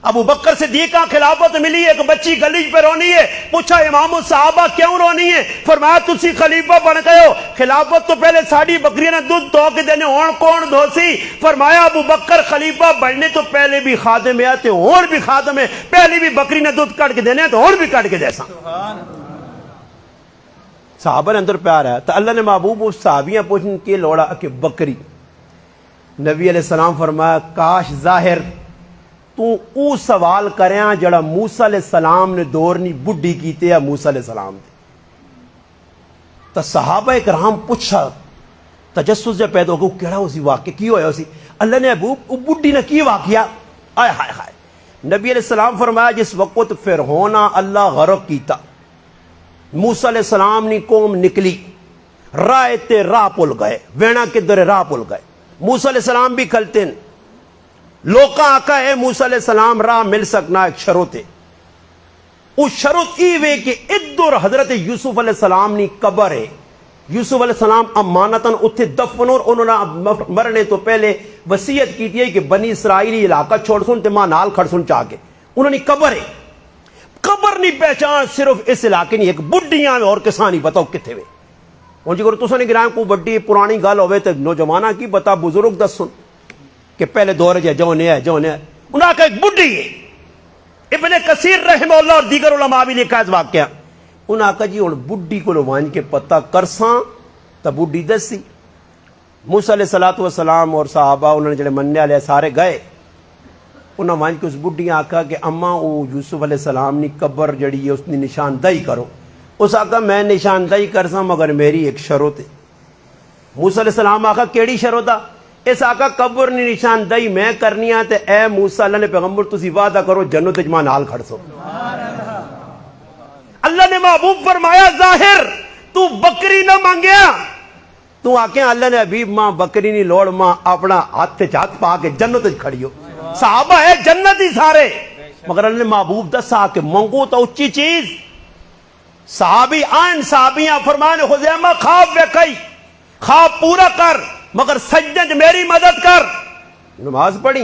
ابو بکر صدیقہ خلافت ملی ایک بچی گلیج پہ رونی ہے. پوچھا امام الصحابہ کیوں رونی ہے؟ فرمایا تسی خلیفہ بن گئے ہو خلافت تو پہلے ساڑھی بکریاں نے دودھ دھو کے دینے ہون کون دھو سی؟ فرمایا ابو بکر خلیفہ بننے تو پہلے بھی خادم ہے تے ہون بھی خادم ہے. پہلی بھی بکری نے دودھ کٹ کے دینے تو ہون بھی کٹ کے دیساں. صحابہ نے اندر پیار ہے. تو اللہ نے محبوب اس صحابیاں پوچھنے کے لوڑا کہ بکری. نبی علیہ السلام فرمایا کاش ظاہر تو او سوال کریاں جڑا موسیٰ علیہ السلام نے دورنی بڈی کیتے یا موسیٰ علیہ السلام دے. تو صحابہ اکرام پوچھا تجسس جب پیدا ہو گیا کیڑا ہو سی واقعہ کی ہویا ہو سی. اللہ نے ابو بڈی نے کی واقعہ آئے ہائے ہائے. نبی علیہ السلام فرمایا جس وقت فرعون اللہ غرق کیتا موسیٰ علیہ السلام نے قوم نکلی رائے تے راہ پل گئے وینا کدھر راہ پل گئے. موسیٰ علیہ السلام بھی کھلتے ہیں لوکاں آکا ہے موسیٰ علیہ السلام راہ مل سکنا ایک شروط ہے. اس شروط ای وے کہ ادھر حضرت یوسف علیہ السلام نی قبر ہے. یوسف علیہ السلام امانتاً اتھے دفن اور انہوں نے مرنے تو پہلے وصیت کی تھی کہ بنی اسرائیلی علاقہ چھوڑ سن تے ماں نال کھڑ سن چاہ کے. انہوں نے قبر ہے. قبر نہیں پہچان صرف اس علاقے نہیں ایک بڈیاں میں اور کسانی بتاؤ کتھے ہوئے. ان جی کو تو سنے گرائیں کو بڑی پرانی گال ہوئے تے نوجوانہ کی بتا بزرگ دس سن کہ پہلے دور جائے جونے ہے انہاں کا ایک بڈی ہے. ابن کثیر رحمہ اللہ اور دیگر علماء بھی لکھا اس واقعہ. انہاں کا جی ان بڈی کو لوان کے پتہ کرساں تا بڈی دسی. موسیٰ علیہ السلام اور صحابہ انہوں نے جڑے مننے والے سارے گئے. انہاں وان کے اس بڈی آکھا کہ اماں او یوسف علیہ السلام نی قبر جڑی ہے اس نے نشاندہی کرو. اس آکھا میں نشاندہی کرساں مگر میری ایک شروط ہے. موسیٰ علیہ السلام آکھا کیڑی شروط ہے؟ اس آقا قبر نی نشاندہی میں کرنی ہے تے اے موسیٰ اللہ نے پیغمبر تسی وعدہ کرو جنت وچ ماں نال کھڑ سو. اللہ نے محبوب فرمایا ظاہر تو بکری نہ مانگیا تو آکے اللہ نے حبیب ماں بکری نہیں لوڑ ماں اپنا ہاتھ ہاتھ پا کے جنت وچ کھڑی ہو. صحابہ ہے جنتی سارے مگر اللہ نے محبوب دسا کہ منگو تو اچھی چیز. صحابی آئین صحابیاں فرمان خزیمہ خواب ویکھئی خواب پورا کر مگر سجدے میری مدد کر. نماز پڑھی.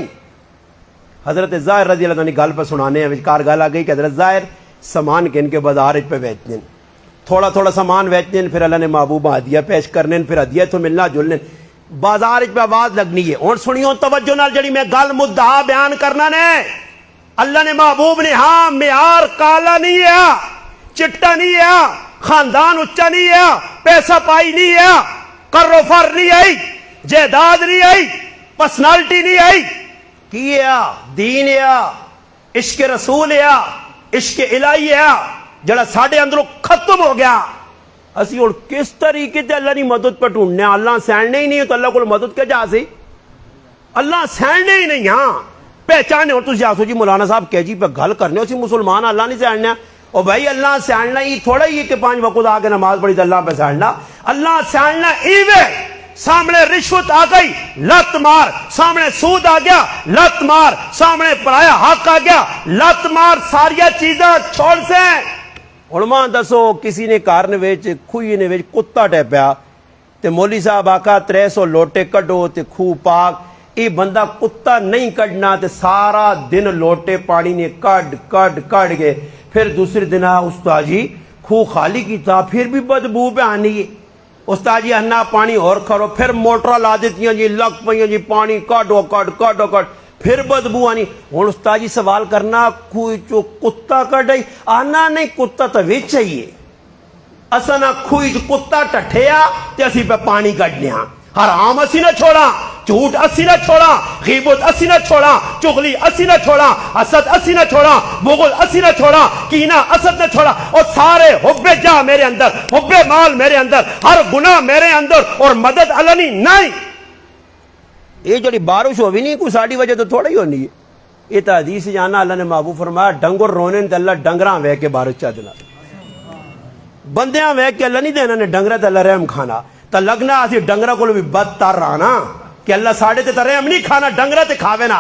حضرت ظاہر رضی اللہ عنہ گل پہ سنانے ہیں کار گل آ گئی کہ حضرت ظاہر سامان کے ان کے بازار پہ بیچنے تھوڑا تھوڑا سامان بیچنے پھر اللہ نے محبوبہ ہدیہ پیش کرنے پھر ہدیہ تو ملنا جلنے بازار پہ آواز لگنی ہے. اور سنیو توجہ نال جڑی میں گل مدعا بیان کرنا نے اللہ نے محبوب نے ہاں معیار کالا نہیں ہے چٹا نہیں ہے خاندان اچا نہیں ہے پیسہ پائی نہیں ہے کرو فر نہیں آئی جائیداد نہیں آئی پرسنالٹی نہیں آئی کی دین ہے عشق رسول ہے عشق الہی ہے جڑا ساڈے اندروں ختم ہو گیا. اسی اور کس طریقے سے اللہ کی مدد پہ ڈھونڈنے اللہ سہنے ہی نہیں تو اللہ کو مدد کے جا سی اللہ سہنے ہی نہیں. ہاں پہچانے اور تھی آسو جی مولانا صاحب کہ جی پہ گل کرنے ہو سی مسلمان اللہ نہیں سہنا اور بھائی اللہ سہنا ہی تھوڑا ہی کہ 5 وقت آ کے نماز پڑھی تو اللہ پہ سہنا اللہ سہنا ایوے سامنے رشوت آ گئی لت مار سامنے سود آ گیا لت مار سامنے پرایا حق آ گیا لت مار ساریا چیزیں چھوڑ سے. علماء دسو کسی نے کارن ویچ کھوئی نے ویچ کتا ٹیپیا تے مولی صاحب آقا 300 لوٹے کڈو تے خو پاک یہ بندہ کتا نہیں کڈنا تے سارا دن لوٹے پانی نے کڈ گئے پھر دوسرے دن استاد جی خو خالی کی تھا پھر بھی بدبو پہ آنی ہے استاد جی انا پانی اور کھڑو پھر موٹر لا دیتی جی لگ پہ جی پانی کڈو کڈ پھر بدبو آنی. ہوں استاد جی سوال کرنا کوئی چو کتا کڈ آنا نہیں کتا تو وچ چاہیے اصا نہ کھوئی کتا ٹٹھیا تے اسی پہ پانی کڈنے حرام اسی نہ چھوڑا جھوٹ اسی نہ چھوڑا غیبت اسی نہ چھوڑا چغلی اسی نہ چھوڑا حسد اسی نہ چھوڑا بغض اسی نہ چھوڑا کینہ اسد نہ چھوڑا اور سارے حب جاہ میرے اندر حب مال میرے اندر ہر گناہ میرے اندر اور مدد علنی نہیں. یہ جڑی بارش ہو بھی نہیں کوئی ساڑی وجہ تو تھوڑا ہی ہونی ہے. یہ تو حدیث جانا اللہ نے محبوب فرمایا ڈنگر رونے تے اللہ ڈنگراں وے کے بارش چا دینا بندیاں وے کے اللہ نہیں دینا نے ڈنگرا تے اللہ رحم کھانا تو لگنا اسی ڈنگرا کو بھی بدتر رہنا کہ اللہ ساڑے تے رحم نہیں کھانا ڈنگرا تے کھاوے نا.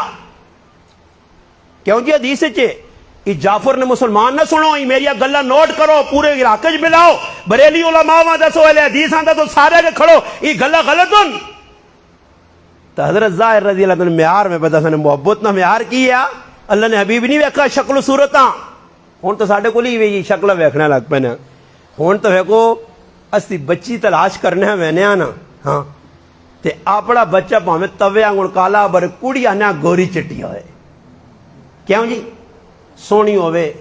کیوں جی حدیث چ جعفر نے مسلمان نہ سنو میری گلا نوٹ کرو پورے علاقے چ ملاؤ بریلی علماء وا دسو اہل حدیث آندا تو سارے کے کھڑو یہ گلا غلط ہن. تو حضرت ظاہر رضی اللہ عنہ معیار میں پتا سن محبت نہ معیار کی ہے اللہ نے حبیب نہیں ویکھا شکل و صورتاں ہن تو ساڈے کول ہی شکل ویکھنا لگ پے نا ہن تو ویکھو اسی بچی تلاش کرنے وینے نا ہاں تے اپنا بچہ پاویں توے آنگن کالا بر کڑی آنا گوری چٹی ہوئے کیوں جی سونی ہوئے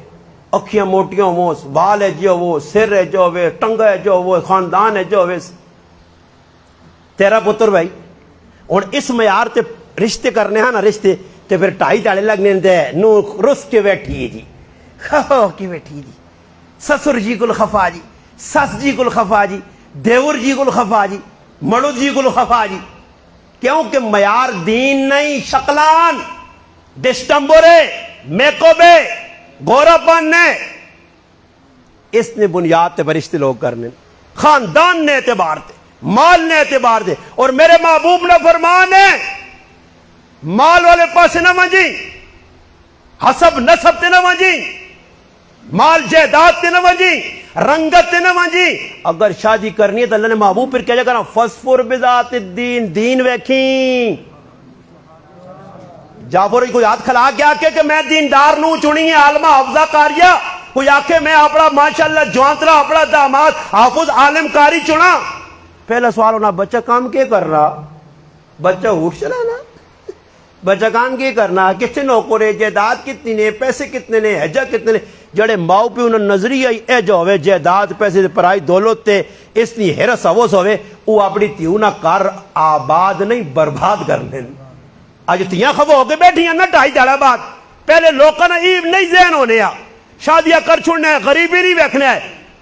اکھیاں موٹیاں ہو بال ہے جو وہ سر ہے جو ہوئے ٹنگ ہے جو وہ خاندان ہے جو ہوئے تیرا پتر بھائی اور اس معیار تے رشتے کرنے ہیں نا رشتے تے پھر ٹائی تاڑے لگنے دے نو رس کے بیٹھی ہے جی خو کی بیٹھی جی سسر جی کل خفا جی سس جی کل خفا جی دیور جی کل خفا جی مڑو جی کل خفا جی کیونکہ معیار دین نہیں شکلان ڈسٹمبورے میکوبے گورا پان نے اس نے بنیاد تے رشتے لوگ کرنے خاندان نے اعتبار تے مال نے اعتبار دے اور میرے محبوب نے فرمان ہے مال والے پاس نہ منجی حسب نسب تے نہ منجی مال جائیداد تے نہ منجی رنگت تے نہ منجی. اگر شادی کرنی ہے تو اللہ نے محبوب پھر کہہ کرنا فسفر بذات الدین دین ویکھیں. جعفر کوئی ہاتھ کھلا گیا کہ میں دیندار نو چنی ہے عالمہ حفظہ کاریہ کوئی آکے میں اپنا ماشاءاللہ جوانترا اپنا داماد حافظ عالم کاری چنا. پہلا سوال ہونا بچہ کام کیا کر رہا بچہ اٹھ چلانا بچہ کام کیا کرنا کتنے نوکرے جائیداد کتنی نے پیسے کتنے نے حجہ کتنے نے جڑے ماؤ پہ انہوں نظریہ اے جو ہوئے جائیداد پیسے پرائی دولت تے اس نی حیرت سوس ہوئے وہ اپنی تیونا کار آباد نہیں برباد کرنے. آج تیاں خبر ہو کے بیٹھی ہیں نا ڈھائی داڑا بات پہلے لوگوں نے ایب نہیں ذہن ہونے شادیاں کر چھوڑنے ہیں غریبی نہیں ویکھنے ہے.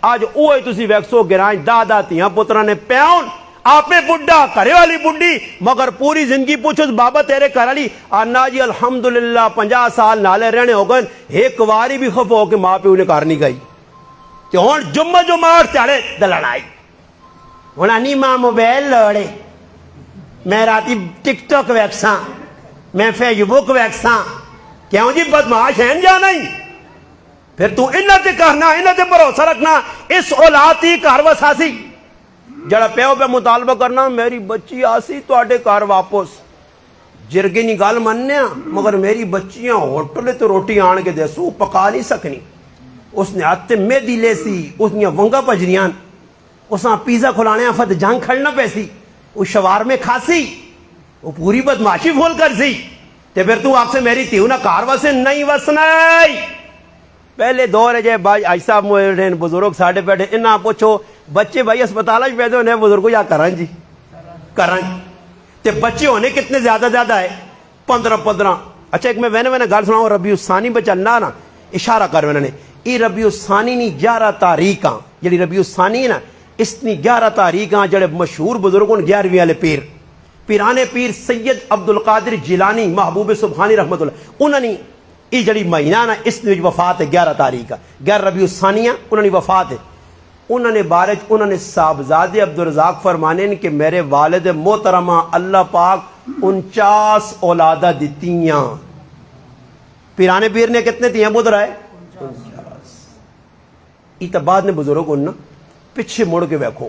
آج اوہ تسی ویکسو گرائیں دادا تیاں پترہ نے پیاؤن آپ میں بڑھا کرے والی بڑھی مگر پوری زندگی پوچھو بابا تیرے کر علی آنا جی الحمدللہ 50 سال نالے رہنے ہو گئے ایک واری بھی خف ہو کے ماں پہ انہیں کار نہیں گئی کہ ہون جمعہ اور تیارے دلڑائی ہونا نہیں ماں موبیل لڑے میں راتی ٹک ٹاک ویکساں میں فیس بک ویکساں کیوں جی بدماش ہیں یا نہیں؟ پھر تو انہاں تے کرنا، انہاں تے بھروسہ رکھنا، اس اولاد دی گھر وساسی جڑا پیو پہ مطالبہ کرنا میری بچی آسی تواڈے گھر واپس، جرگے نی گل مننے مگر میری بچیاں ہوٹل تے روٹی آن کے دیسو پکا نہیں سکنی، اس نے ہاتھ مہدی لے سی، اس نے ونگا پجریاں، اس نے پیزا کھلانے فت جنگ کھڑنا پیسی، وہ شوارمے کھاسی، وہ پوری بدماشی پھول کر سی، تے پھر تو آپ سے میری تیو نہ کار وسے نہیں وسنا۔ پہلے دور ہے جے بھائی آج صاحب موڑے بزرگ ساڑھے بیٹھے انہاں پوچھو بچے بھائی اسپتالہ پیدا ہونے بزرگوں یا کرن جی کرن تے بچے ہونے کتنے زیادہ ہے 15۔ اچھا ایک میں وینے گل سناؤں، ربیع الثانی بچ اللہ نا اشارہ کر وینے نے ای ربیع الثانی نی 11 تاریخاں جڑی ربیع الثانی ہے نا اس نی 11 تاریخاں جڑے مشہور بزرگوں 11ویں والے پیر پیرانے پیر سید عبد القادر جیلانی محبوب سبحانی رحمت اللہ انہوں نے یہ جڑی مہینہ نا اس نے وفات ہے 11 تاریخ 11 ربیع الثانیہ انہوں نے وفات ہے۔ انہوں نے بارج انہوں نے صاحبزاد عبدالرزاق فرمانے کہ میرے والد محترمہ اللہ پاک 49 اولادہ دیتیاں، پیرانے پیر نے کتنے دیاں بدھ رہے 49۔ اتباد نے بزرگ انہوں پیچھے مڑ کے بیکھو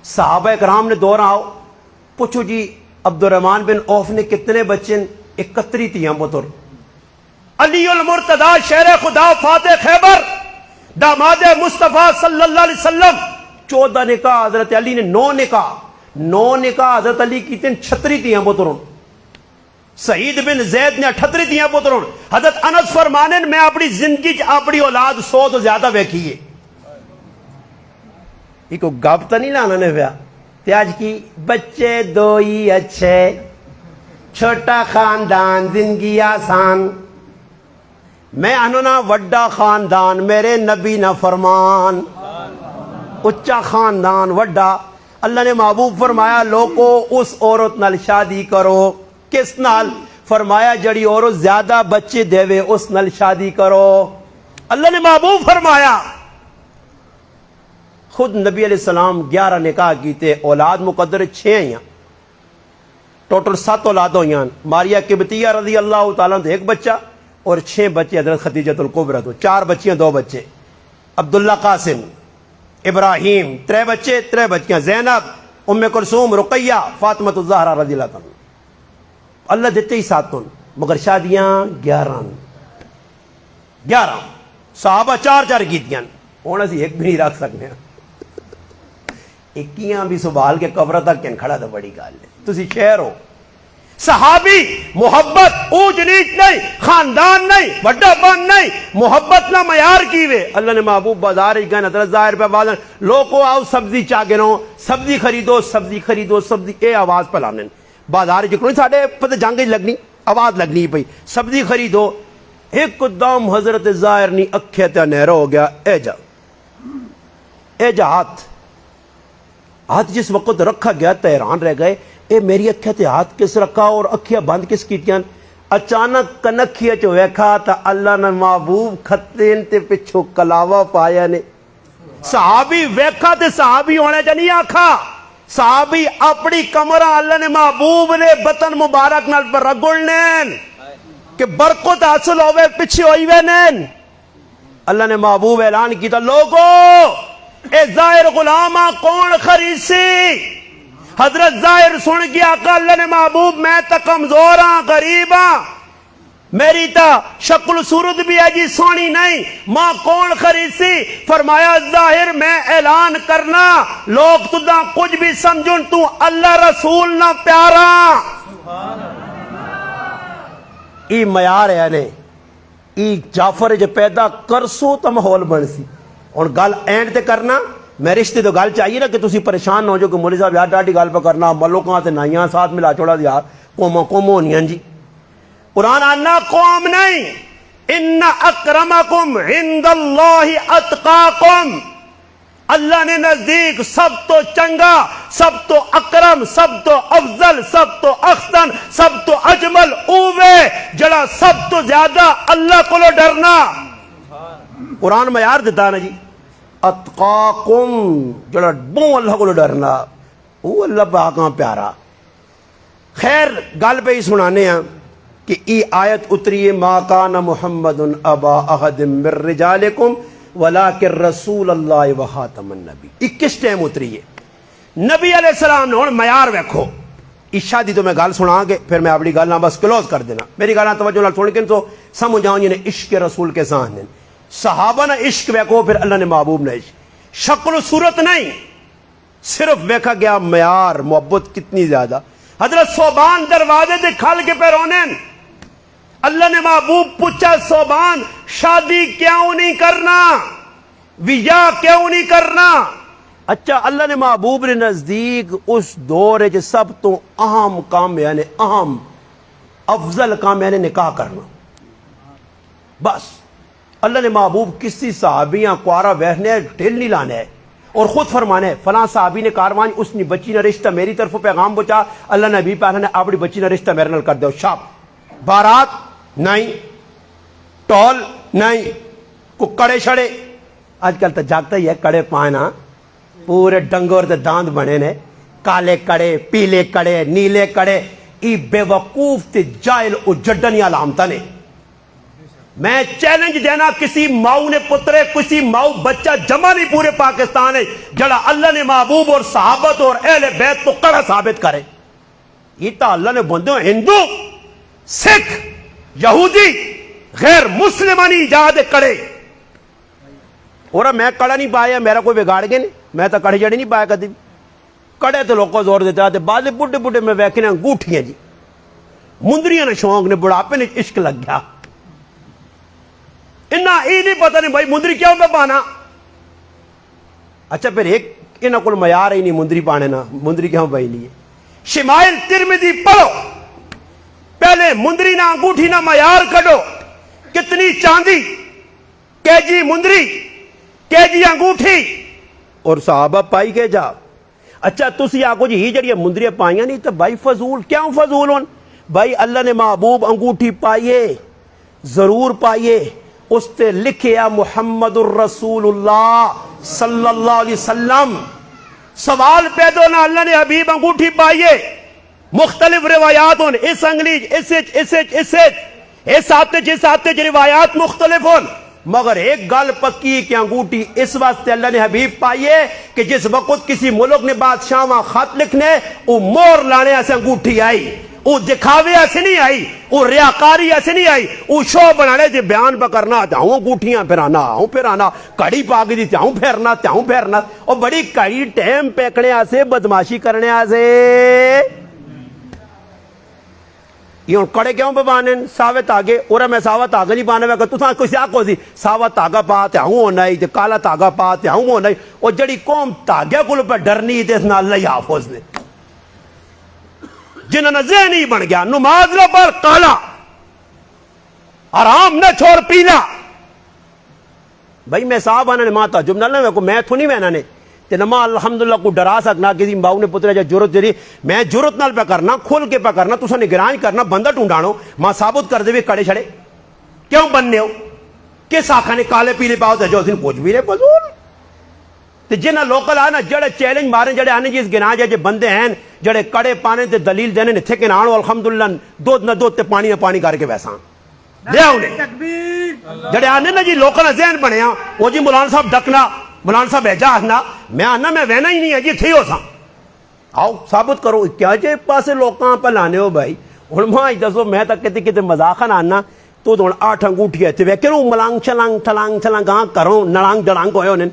صحابہ اکرام نے دور آؤ پوچھو جی عبد الرحمن بن عوف نے کتنے بچے 31 تیاں پتر، علی المرتضی شیر خدا فاتح خیبر داماد مصطفیٰ صلی اللہ علیہ وسلم 14 نکاح، حضرت علی نے 9 نکاح حضرت علی کی 36 تیاں پتروں، سعید بن زید نے 38 تیاں پتروں، حضرت انس فرمانے میں اپنی زندگی اپنی اولاد 100 تو زیادہ ویکھی ہے۔ یہ کو گپ تو نہیں لانا نے پیا تے آج کی بچے 2 ہی اچھے، چھوٹا خاندان زندگی آسان، میں انونا وڈا خاندان میرے نبی نہ فرمان، اچا خاندان وڈا۔ اللہ نے محبوب فرمایا لوگو اس عورت نال شادی کرو، کس نال؟ فرمایا جڑی عورت زیادہ بچے دے وے اس نال شادی کرو، اللہ نے محبوب فرمایا۔ خود نبی علیہ السلام 11 نکاح کیتے، اولاد مقدر 6 ہیں، ٹوٹل 7 اولاد ہوئی ہیں، ماریہ قبطیہ رضی اللہ تعالیٰ عنہ 1 بچہ اور 6 بچے حضرت خدیجۃ الکبریٰ تو 4 بچیاں 2 بچے، عبداللہ قاسم ابراہیم 3 بچے 3 بچیاں، زینب ام کلثوم رقیہ فاطمہ الزہرا رضی اللہ عنہ، اللہ دیتے ہی 7 مگر شادیاں 11 صحابہ 4 کیتیاں، ہوں اسی ایک بھی نہیں رکھ سکتے ہیں، اکیاں بھی سنبھال کے قبر تک کین کھڑا تو بڑی گل ہے، تسی شہر ہو۔ صحابی محبت اونچ نیچ نہیں، خاندان نہیں، بڑا بن نہیں، محبت نہ معیار کیوے۔ اللہ نے محبوب بازار گئے حضرت ظاہر پہ بازار لوگوں آؤ سبزی چاگنو، سبزی خریدو سبزی خریدو سبزی، اے آواز پلانے بازار جکڑوں ساڑھے پتہ جنگ لگنی آواز لگنی پئی سبزی خریدو، ایک دم حضرت ظاہر نہیں اکھے تے نیرو ہو گیا، اے جا ہاتھ جس وقت رکھا گیا تو حیران رہ گئے، اے میری اکھے تے ہاتھ کس رکھا اور اکھیاں بند کس کیتیاں؟ اچانک کنکھیاں چو ویکھا تا اللہ نے محبوب کھتین تے پچھو کلاوہ پایا نے، صحابی ویکھا تے صحابی ہونے جا نہیں آکھا، صحابی اپنی کمرہ اللہ نے محبوب نے بطن مبارک نال پر رگڑنین کہ برکت حاصل ہوئے پچھے ہوئی وینین۔ اللہ نے محبوب اعلان کی تا لوگو اے ظاہر غلامہ کون خریسی؟ حضرت ظاہر سن گیا کہ اللہ نے محبوب میں تا کمزور ہاں غریب ہاں، میری تا شکل صورت بھی ہے جی سونی نہیں، ماں کون خریسی؟ فرمایا ظاہر میں اعلان کرنا لوگ تدہ کچھ بھی سمجھن تو اللہ رسول نہ پیارا۔ ای معیار ہے نے ای جعفر جو پیدا کرسو تو ماحول بن سی، اور گل اینڈ تے کرنا میں رشتے تو گل چاہیے نا کہ تسی پریشان نہ ہو جو کہ مولی صاحب یار ڈاٹی گل پہ کرنا ملوکاں تے نائیاں ساتھ ملا چھوڑا یار قوم ہونیاں جی، قرآن آنا قوم نہیں، ان اکرمکم عند اللہ اتقاکم، اللہ نے نزدیک سب تو چنگا، سب تو اکرم، سب تو افضل، سب تو احسن، سب تو اجمل اوے جڑا سب تو زیادہ اللہ کو لو ڈرنا۔ قرآن معیار دیتا نا جی، اتقاکم جڑا بوں اللہ کو لو ڈرنا، وہ اللہ پاکاں پیارا۔ خیر گل پہ ہی سنانے ہیں، کہ ای آیت اتری ہے ما کان محمد ابا احد من رجالکم ولکن رسول اللہ و خاتم النبی. کس ٹائم اتری ہے؟ نبی علیہ السلام نے. ہن معیار ویکھو. عشاء دی تو میں گل سنا کے پھر میں اپنی گل نہ بس کلوز کر دینا. میری گل توجہ نال سن کے تو سمجھ آؤ جی نے عشق رسول کے سان نے صحابہ نے عشق ویکھو پھر اللہ نے محبوب نے عشق. شکل و صورت نہیں, صرف ویکھا گیا معیار محبت کتنی زیادہ. حضرت صوبان دروازے دے کھل کے پہ رونے. اللہ نے محبوب پوچھا صوبان شادی کیوں نہیں کرنا, ویا کیوں نہیں کرنا؟ اچھا اللہ نے محبوب نے نزدیک اس دور ہے سب تو اہم کام یعنی اہم افضل کام یعنی نکاح کرنا. بس اللہ نے محبوب کسی صحابیاں کوارا بہنے ڈھیل نہیں لانا ہے اور خود فرمانا ہے فلاں صحابی نے کاروان اس نے بچی نہ رشتہ میری طرف پیغام پہنچا, اللہ نے ابھی پہلے نے اپنی بچی نہ رشتہ میرے نال کر دو. شاپ بارات نہیں, ٹول نہیں, کو کڑے شڑے. آج کل تو جاگتا ہی ہے کڑے پائنا پورے ڈنگور دے داند بنے نے, کالے کڑے, پیلے کڑے, نیلے کڑے. ای بے وقوف تے جائل او جڈنی علامتہ نے. میں چیلنج دینا کسی ماؤ نے پترے کسی ماؤ بچہ جمع نہیں پورے پاکستان ہے جڑا اللہ نے محبوب اور صحابت اور اہل بیت تو کڑا ثابت کرے. یہ تو اللہ نے بندوں ہندو سکھ یہودی غیر مسلمانی ایجاد کڑے. اور میں کڑا نہیں پایا میرا کوئی بگاڑ گئے نہیں, میں تو کڑے جڑے نہیں پایا کدی. کڑے تو لوگوں زور دیتے آتے بعد بڈھے بڈھے میں ویکھنے انگوٹھیاں جی مندریاں نے شوق نے بڑھاپے نے عشق لگ گیا. انہاں یہ نہیں پتہ نہیں بھائی مندری کیوں پہ پانا. اچھا پھر ایک انہاں کو معیار ہی نہیں مندری پانے نا, مندری کیوں پائی لیے؟ شمائل ترمذی پڑھو پہلے مندری نہ انگوٹھی نہ معیار کڈو. کتنی چاندی کے جی مندری کے جی انگوٹھی اور صحابہ پائی کے جا. اچھا تسی آکو جی ہی جڑی مندریاں پائیاں نہیں تو بھائی فضول کیوں فضول ہون؟ بھائی اللہ نے محبوب انگوٹھی پائیے ضرور پائیے, اس تے لکھیا محمد الرسول اللہ صلی اللہ علیہ وسلم. سوال پیدا ہونا اللہ نے حبیب انگوٹھی پائیے. مختلف روایات ہون اس انگلیج اس آتے روایات مختلف ہون مگر ایک گل پکی کہ انگوٹھی اس واسطے اللہ نے حبیب پائیے کہ جس وقت کسی ملک نے بادشاہ خط لکھنے وہ مور لانے ایسے انگوٹھی آئی, وہ دکھاوے ایسے نہیں آئی, وہ ریاکاری ایسے نہیں آئی, وہ شو بنانے جی بیان پہ کرنا چاہوں انگوٹھیاں پھرانا کڑی پاگ دی چاہوں پھیرنا اور بڑی کڑی ٹیم پیکنے آسے بدماشی کرنے آسے. یہ کڑے کیوں پہ بانے ساوے تاگے اور میں ساوا تاگا نہیں بانے میں تو کسی آکو سی ساوا تاگا پاتے ہوں ہونا ہی کالا تاگا پاتے ہوں ہونا ہی. اور جڑی قوم تاگے کو پہ ڈرنی تے اسنا اللہ حافظ نے جنہوں نے ذہن ہی بن گیا نماز لو پر کالا آرام نہ چھوڑ پیلا. بھائی میں صاحب آنا نے ماں تعجب نہ لے میں تو نہیں میں نے تے نما الحمدللہ کو ڈرا سکنا کسی باؤ نے پترے جا ضرورت جری میں ضرورت نال پہ کرنا کھول کے پہ کرنا تسا نگران کرنا بندہ ٹونڈانو ماں ثابت کر دے بھی کڑے چھڑے کیوں بننے ہو کس آخا نے کالے پیلے پاؤ تے جو دن کچھ بھی رہے فضول. تے جنہ لوکل آنا جڑے چیلنج مارے جڑے آنے جس گنا جے بندے ہیں جڑے کڑے پانے تے دلیل دینے نے تھے نانو الحمدللہ دودھ نہ دودھ تے پانی کر کے ویسا لیا انہیں جڑے آنے نا جی لوکل ذہن بنے ہاں وہ جی مولانا صاحب ڈکنا مولانا صاحب ایجا آنا میں آنا میں وینا ہی نہیں ہے جی تھی ہو سا آؤ ثابت کرو کیا جے پاسے لوکاں پہ لانے ہو بھائی. اور ماں دسو میں تک کتے مذاقن آنا تو 8 انگوٹھیاں تھے ویکے نو ملانگ چھلانگ ہاں کروں نڑانگ ڈڑانگ ہوئے انہیں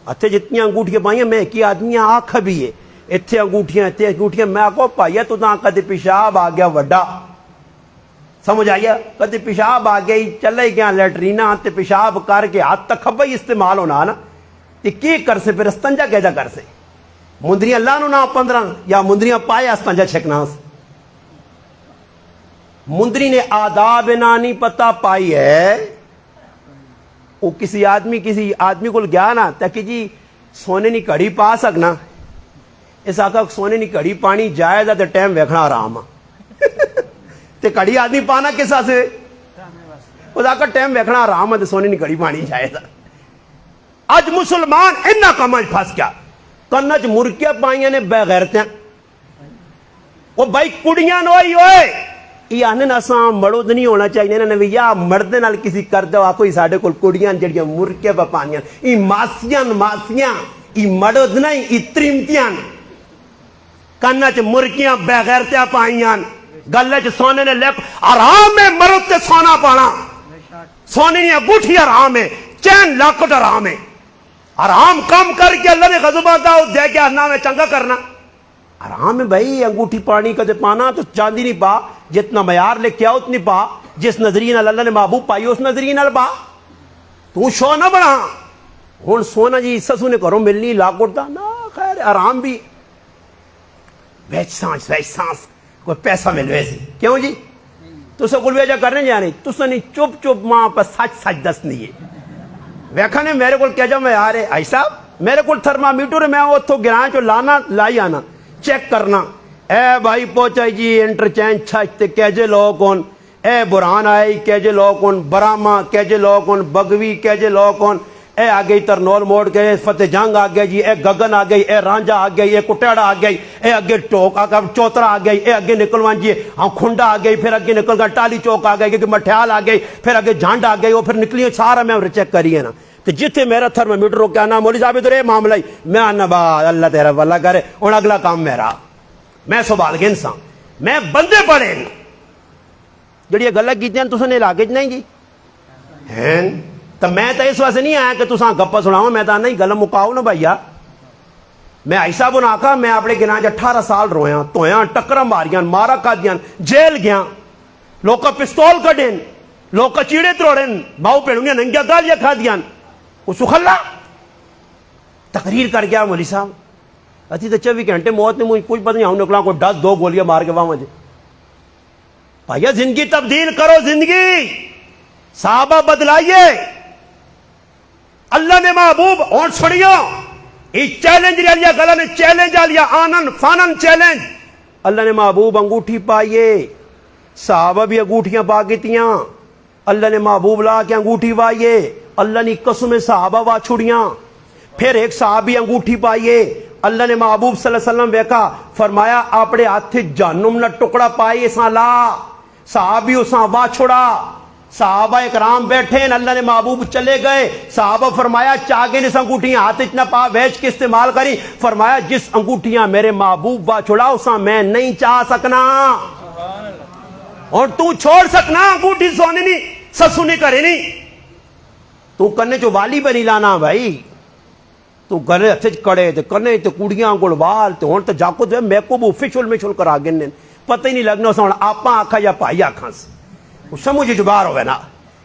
اتھے جتنی انگوٹھیاں پائیں میں کی آدمی آنکھ بھی ہے اتھے انگوٹھیاں میں آکو پائیا تو تاں کدے پیشاب آ گیا وڈا سمجھ آئیا کدے پیشاب آ گیا چلے گیا لیٹرینا تے پیشاب کر کے ہاتھ تک خبئی استعمال ہونا نا تے کی کر سے پھر استنجا کیجا کر سے مندریاں لانو نا 15 یا مندریاں پائے استنجا چھکنا. مندری نے آداب نانی پتہ پائی ہے وہ کسی آدمی کو گیا نا تاکہ جی سونے نی کڑی پا سکنا اس آقا سونے نی کڑی پانی جائز ہے تے ٹائم ویکھنا آرام تے کڑی آدمی پانا کسا سے اس آقا ٹائم ویکھنا آرام ہے تے سونے نی کڑی پانی جائز ہے. اج مسلمان انہا کامج پھنس گیا کنج مرکیاں پائیاں نے بے غیرتیں وہ بھائی کڑیاں نوئی ہوئے یہ آنے اساں مرد نہیں ہونا چاہیے نا نبی یا مرد نال کسی کر دو آ کوئی ساڈے کول کڑیاں جڑیاں مرکے پپانیاں ای ماسیاں ای مرد نہیں ای تریمتیاں کنا چ مرکیاں بغیرتیاں پائیاں گلے چ سونے نے لکھ حرام ہے مرد تے سونا پانا سونے کی انگوٹھی حرام ہے چین لاکٹ حرام ہے حرام کام کر کے اللہ نے غضب آتا دے کے آنا میں چنگا کرنا حرام ہے بھائی انگوٹھی پانی کدے پانا تو چاندی نہیں پا جتنا معیار لے کے آؤ اتنی پا جس نظریے نال اللہ نے محبوب پائی اس نظریے نال پا تو شو نہ بنا ہن سونا جی سسو نے کرو ملنی لاکٹ دا نا خیر حرام بھی ویچ سانس کوئی پیسہ ملوے سی کیوں جی تو سے کل ویجہ کرنے جانے تو سے نہیں چپ چپ ماں پر سچ دس نہیں ہے ویکھا نے میرے کل کہہ جاؤ میں آرے آئی صاحب میرے کل تھرمامیٹر میں وہ تو گرائیں چو لانا لائی آنا چیک کرنا اے بھائی پہنچائی جی انٹرچینج چھچتے کہجے لوگ کون اے برہان آئی کہجے لوگ کون براما کہجے لوگ کون بگوی کہجے لوگ کون اے آگئی ترنول موڑ گئے فتح جنگ آ گئی جی اے گگن آ گئی اے رانجا آ گئی اے کٹیڑا آ گئی اے اگے ٹوک آ گئی چوترا آ گئی اے اگے نکلوان جی ہاں کھنڈا آ گئی پھر اگے نکل گیا ٹالی چوک آ گئی کہ مٹھیال آ گئی پھر اگے جھانڈ آ گئی وہ پھر نکلی سارا میں چیک کریے نا تو جتنے میرا تھرمامیٹر ہو کیا نا مولوی صاحب ادھر یہ معاملہ ہی میں آنا با اللہ تیرا واللہ کرے اور اگلا کام میرا میں سوال گنسا میں بندے پڑے جڑی یہ گلہ کیتے ہیں تو نے علاقے نہیں جی ہیں تو میں تو اس واسطے نہیں آیا کہ تساں گپا سناؤں میں تو نہیں گل مکاؤ نا بھائیا میں ایسا بنا آکا میں اپنے گناہ 18 سال رویاں تویاں ٹکرا ماریاں مارا کھادیاں جیل گیا لوکا پستول کڈیں لوکا چیڑے تروڑیں باؤ پیڑوں ننگیا گالیاں کھادیاں وہ سخلا تقریر کر گیا مولی صاحب اتی تو 24 گھنٹے موت نے مجھے کچھ پتہ نہیں ہوں نکلا کوئی 10-2 گولیاں مار کے وہاں مجھے بھائیا زندگی تبدیل کرو زندگی صحابہ بدلائیے اللہ نے محبوب اور سنیو یہ چیلنج لیا گلا نے چیلنج لیا آنن فانن چیلنج اللہ نے محبوب انگوٹھی پائیے صحابہ بھی انگوٹھیاں پا کے تیاں اللہ نے محبوب لا کے انگوٹھی پائیے اللہ نے قسم صحابہ وا چھڑیاں پھر ایک صحابی انگوٹھی پائیے اللہ نے محبوب صلی اللہ علیہ وسلم ویکھا فرمایا اپنے ہاتھ جہنم نہ ٹکڑا پائے اساں لا صحابی اساں وا چھڑا صحابہ اکرام بیٹھے ہیں اللہ نے محبوب چلے گئے صحابہ فرمایا چاگے نے اس انگوٹھیاں ہاتھ اتنا پا ویچ کے استعمال کری فرمایا جس انگوٹھیاں میرے محبوب وا چھڑا اساں میں نہیں چاہ سکنا اور تو چھوڑ سکنا انگوٹھی سونے نہیں سسو نہیں کرے نہیں تو کرنے چو والی بنی لانا بھائی تو گلے ہتھ کڑے تے کنے تے کڑیاں کول وال تے ہن تے جاکو تے میں کو آفیشل میں شل کرا گنے پتہ ہی نہیں لگنا سن آپاں آکھا یا بھائی آکھاں سمجھ جبار ہوئے نا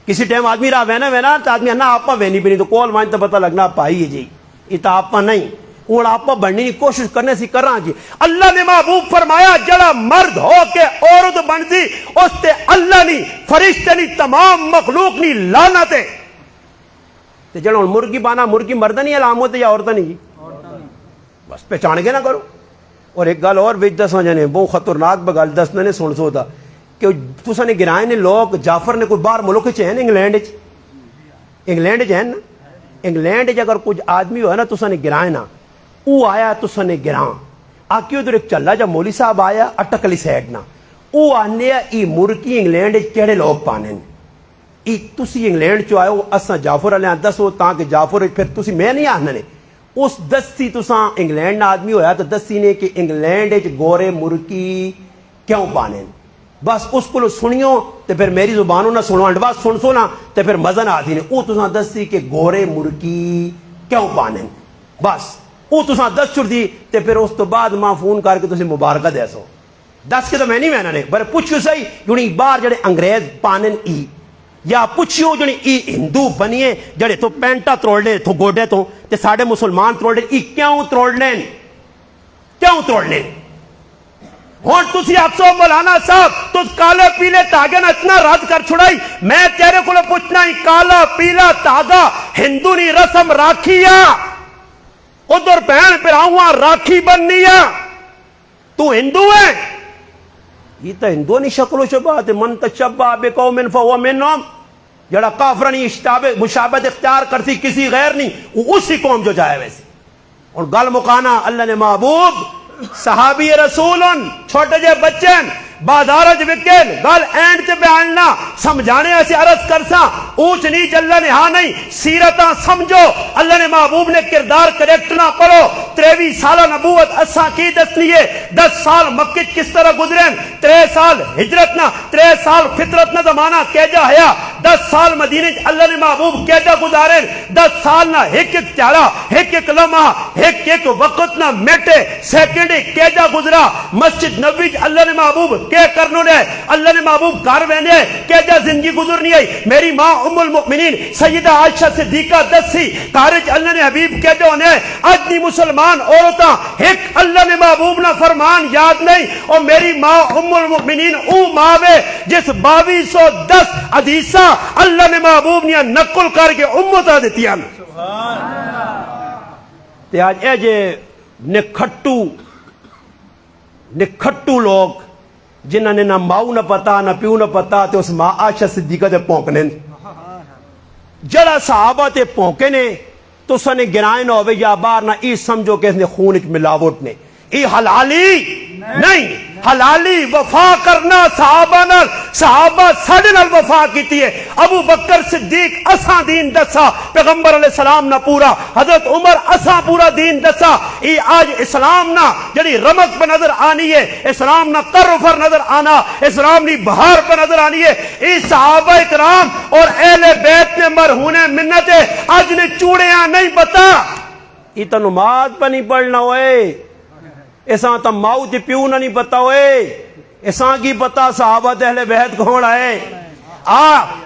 کسی ٹائم آدمی رہا وینا تو آدمی نا آپا وینی بھی نہیں تو کول مائن تو پتہ لگنا پائی جی یہ تو آپا نہیں اور آپا بننے کی کوشش کرنے سی کر رہا جی اللہ نے محبوب فرمایا جڑا مرد ہو کے عورت بنتی اس تے اللہ نہیں فرشتے نہیں تمام مخلوق نہیں لعنت تے جڑا مرغی پانا مرغی مرد نہیں علامت یا عورت نہیں جی بس پہچان کے نہ کرو اور ایک گل اور وچ دساں جانے بہت خطرناک بگل دسنے نے سن سو تھا کہ تساں نے گرائے نے لوگ جعفر نے کوئی باہر ملک چ ہیں انگلینڈ چ ہیں نا انگلینڈ چ اگر کچھ آدمی ہوا نا تساں نے گرائے نا او آیا تساں نے گراں آ کے ادھر ایک چلا جا مولوی صاحب آیا اٹکلی سائڈ نا او آنے ای مرکی انگلینڈ چ کیڑے لوگ پانے ای تسی انگلینڈ چ آئے اساں جعفر والے دسو تاکہ جعفر پھر تسی میں نہیں آنے اس دسی تساں انگلینڈ آدمی ہویا تو دسی نے کہ انگلینڈ چ گورے مرکی کیوں پانے بس اس کو سنیو تے پھر میری زبانوں نہ سنو انڈ بس سن سو نا تے پھر مزن آتی نے او تساں دسی کہ گورے مرکی کیوں پانے بس او تساں دس چھڑ دی تے پھر اس تو بعد ماں فون کر کے تسی مبارکہ دے سو دس کے تو میں نہیں میں نے پر پوچھو صحیح جنی بار جڑے انگریز پانن ای یا پوچھو جنی ای ہندو بنیے جڑے تو پینٹا تروڑ لے تو گوڈے تو تے ساڑے مسلمان تروڑ لے ای کیوں تروڑ لین کیوں تروڑ لین ہون تسی آپ سو مولانا صاحب تو کالے پیلے تاگے نہ اتنا رد کر چھڑائی میں تیرے کو پوچھنا ہی کالا پیلا تاگا ہندو نی رسم راکھیا ادھر بہن پھر آؤں راکھی بننی ہے تو ہندو ہے یہ تو ہندو نہیں شکل و شبہت من تشبہ بقوم فہو منہم جڑا کافرانی مشابہت اختیار کرتی کسی غیر نہیں وہ اسی قوم جو جائے ویسے اور گل مکانا اللہ نے محبوب صحابی رسول چھوٹے جے بچے بازار وکین گل اینڈ تے بیان نہ سمجھانے ایسے عرض کرساں اونچ نیچ اللہ نے ہاں نہیں سیرتاں سمجھو اللہ نے محبوب نے کردار کریکٹ نہ پڑھو 23 سالہ نبوت اساں کی دسنی ہے 10 سال مکہ کس طرح گزرے 3 سال ہجرت نہ 3 سال فطرت نہ زمانہ کیجا ہیا 10 سال مدینے اللہ نے محبوب کیجا گزارے 10 سال نہ ایک ایک تیارا ایک ایک لمحہ ایک ایک وقت نہ میٹے سیکنڈ کیجا گزرا مسجد نبوی اللہ نے محبوب کے کرنو نے اللہ نے محبوب گھر وینے کیجا زندگی گزرنی ہے میری ماں ام المؤمنین سیدہ عائشہ صدیقہ دسی کارج اللہ نے حبیب کیجا ہونے آج دی مسلمان عورتاں ایک اللہ نے محبوب نہ فرمان یاد نہیں اور میری ماں ام المؤمنین او ماوے جس 2210 حدیثہ اللہ نے محبوب نے نقل کر کے امتہ دیتی ہیں تے آج اے جے نکھٹو لوگ جنہاں نے نہ ماؤ نہ پتا نہ پیو نہ پتا تے اس ماں عائشہ صدیقہ تے پونکنے جڑا صحابہ تے پونکے نے تو سنے گرائیں نہ ہوئے یا بار نہ ای سمجھو کہ اس نے خون ایک ملاوٹ نے ای حلالی نہیں حلالی وفا کرنا صحابہ ساڑھے نال وفا کیتی ہے ابو بکر صدیق اساں دین دسا پیغمبر علیہ السلام نہ پورا حضرت عمر اساں پورا دین دسا ای آج اسلام نہ جڑی رمق پہ نظر آنی ہے اسلام نہ کرفر نظر آنا اسلام نی بہار پہ نظر آنی ہے ای صحابہ اکرام اور اہل بیت نے مرہونے منت آج نے چوڑیاں نہیں بتا ای تو نماز پہ نہیں پڑھنا ہوئے ایساں تا ماؤ تے پیو نہ نہیں پتا ہوئے ایساں کی پتا صحابہ اہل بیت کون آئے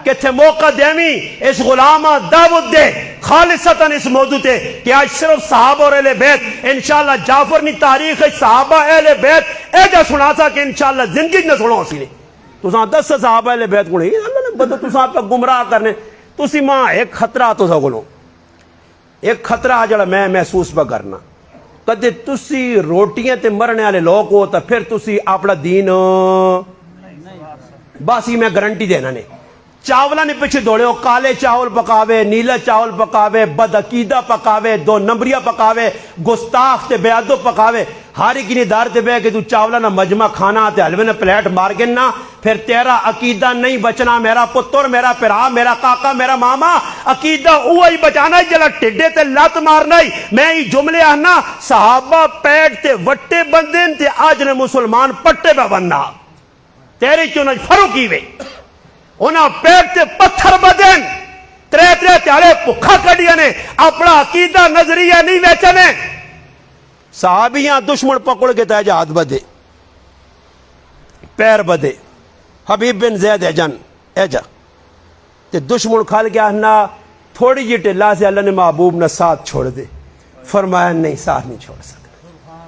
کہ تھے موقع دیمی اس غلامہ دعوت دے خالصتاً اس موضوع تے کہ آج صرف صحابہ اور اہل بیت انشاءاللہ جعفر نی تاریخ صحابہ اہل بیت اے جا سنا تھا کہ انشاءاللہ زندگی نہ سنو اسی نے تو ساں 10 صحابہ اہل بیت کونے اللہ نے بدو تو ساں پہ گمراہ کرنے تو سی ماں ایک خطرہ تو سا گلو ایک خطرہ جڑا میں محسوس پہ کرنا کدے تسی روٹیاں تے مرنے والے لوگ ہو تا پھر تسی اپنا دین باسی میں گارنٹی دینا نے چاولہ نے پیچھے دوڑے ہو کالے چاول پکاوے نیلا چاول پکاوے بد عقیدہ پکاوے 2 نمبریہ پکاوے گستاخ تے بیادو پکاوے ہاری کی ندار تے بے کہ تو چاولہ نہ مجمع کھانا تے حلوے نے پلیٹ مار گنا پھر تیرا عقیدہ نہیں بچنا میرا پتر میرا پرا میرا کاکا میرا ماما عقیدہ اوہی بچانا ہے جلا ٹڈے تے لات مارنا ہی میں ہی جملے آنا صحابہ پیٹ تے وٹے بندین تے آج نے مسلمان پٹے پہ بننا تیری چونج فروکی وے انہاں پیٹ تے پتھر بدن 3 تیارے پکھا کڑیا نے اپنا عقیدہ نظریہ نہیں بیچنے صحابیاں دشمن پکڑ کے تیجا ہاتھ بدے پیر بدے حبیب بن زید ایجن ایجا تے دشمن کھال کے آنا تھوڑی جی ٹلہ سے اللہ نے محبوب نہ ساتھ چھوڑ دے فرمایا نہیں ساتھ نہیں چھوڑ سکتا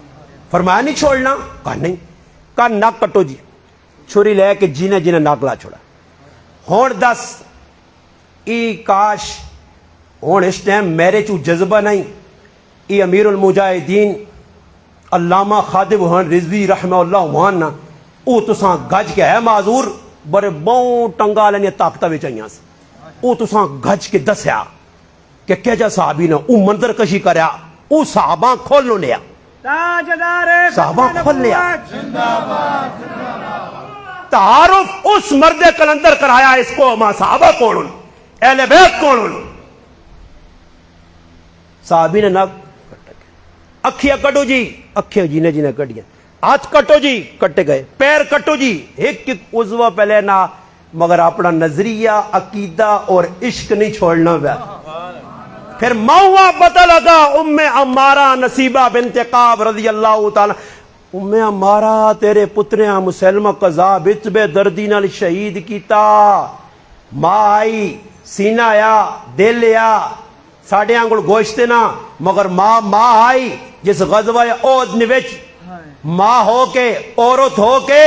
فرمایا نہیں چھوڑنا کہا نہیں کہا ناک کٹو جی چھوری لے کے جینے جینے ناک لا چھوڑا ہون 10 ای کاش ہون اس ٹائم میرے چو جذبہ نہیں ای امیر المجاہدین علامہ خادم رضوی رحمہ اللہ وہانا او تساں گج کے ہے معذور بڑے بہن ٹنگا لینے طاقتہ بھی چاہیے او تساں گج کے دسیا کہ کیا صحابی نے او منظر کشی کریا او صحابہ کھول لو لیا صحابہ کھول لیا تعارف اس مرد کلندر کرایا اس کو ماں صحابہ کون اہل بیت کون صحابی نے نک اکھیاں کٹو جی اکھیاں جینے جینے کٹیاں ہاتھ کٹو جی کٹے گئے پیر کٹو جی ایک عضو پہلے نہ مگر اپنا نظریہ عقیدہ اور عشق نہیں چھوڑنا ہوا پھر موہ پتہ لگا ام عمارہ نصیبہ بنت قاب رضی اللہ تعالی ام عمارہ تیرے پتریاں مسلمہ قذاب بے دردی نال شہید کیتا ماں آئی سینہ آیا دل لیا ساڑھے آنگل گوشتے نا مگر ماں آئی جس غزوہ احد نوچ ماں ہو کے عورت ہو کے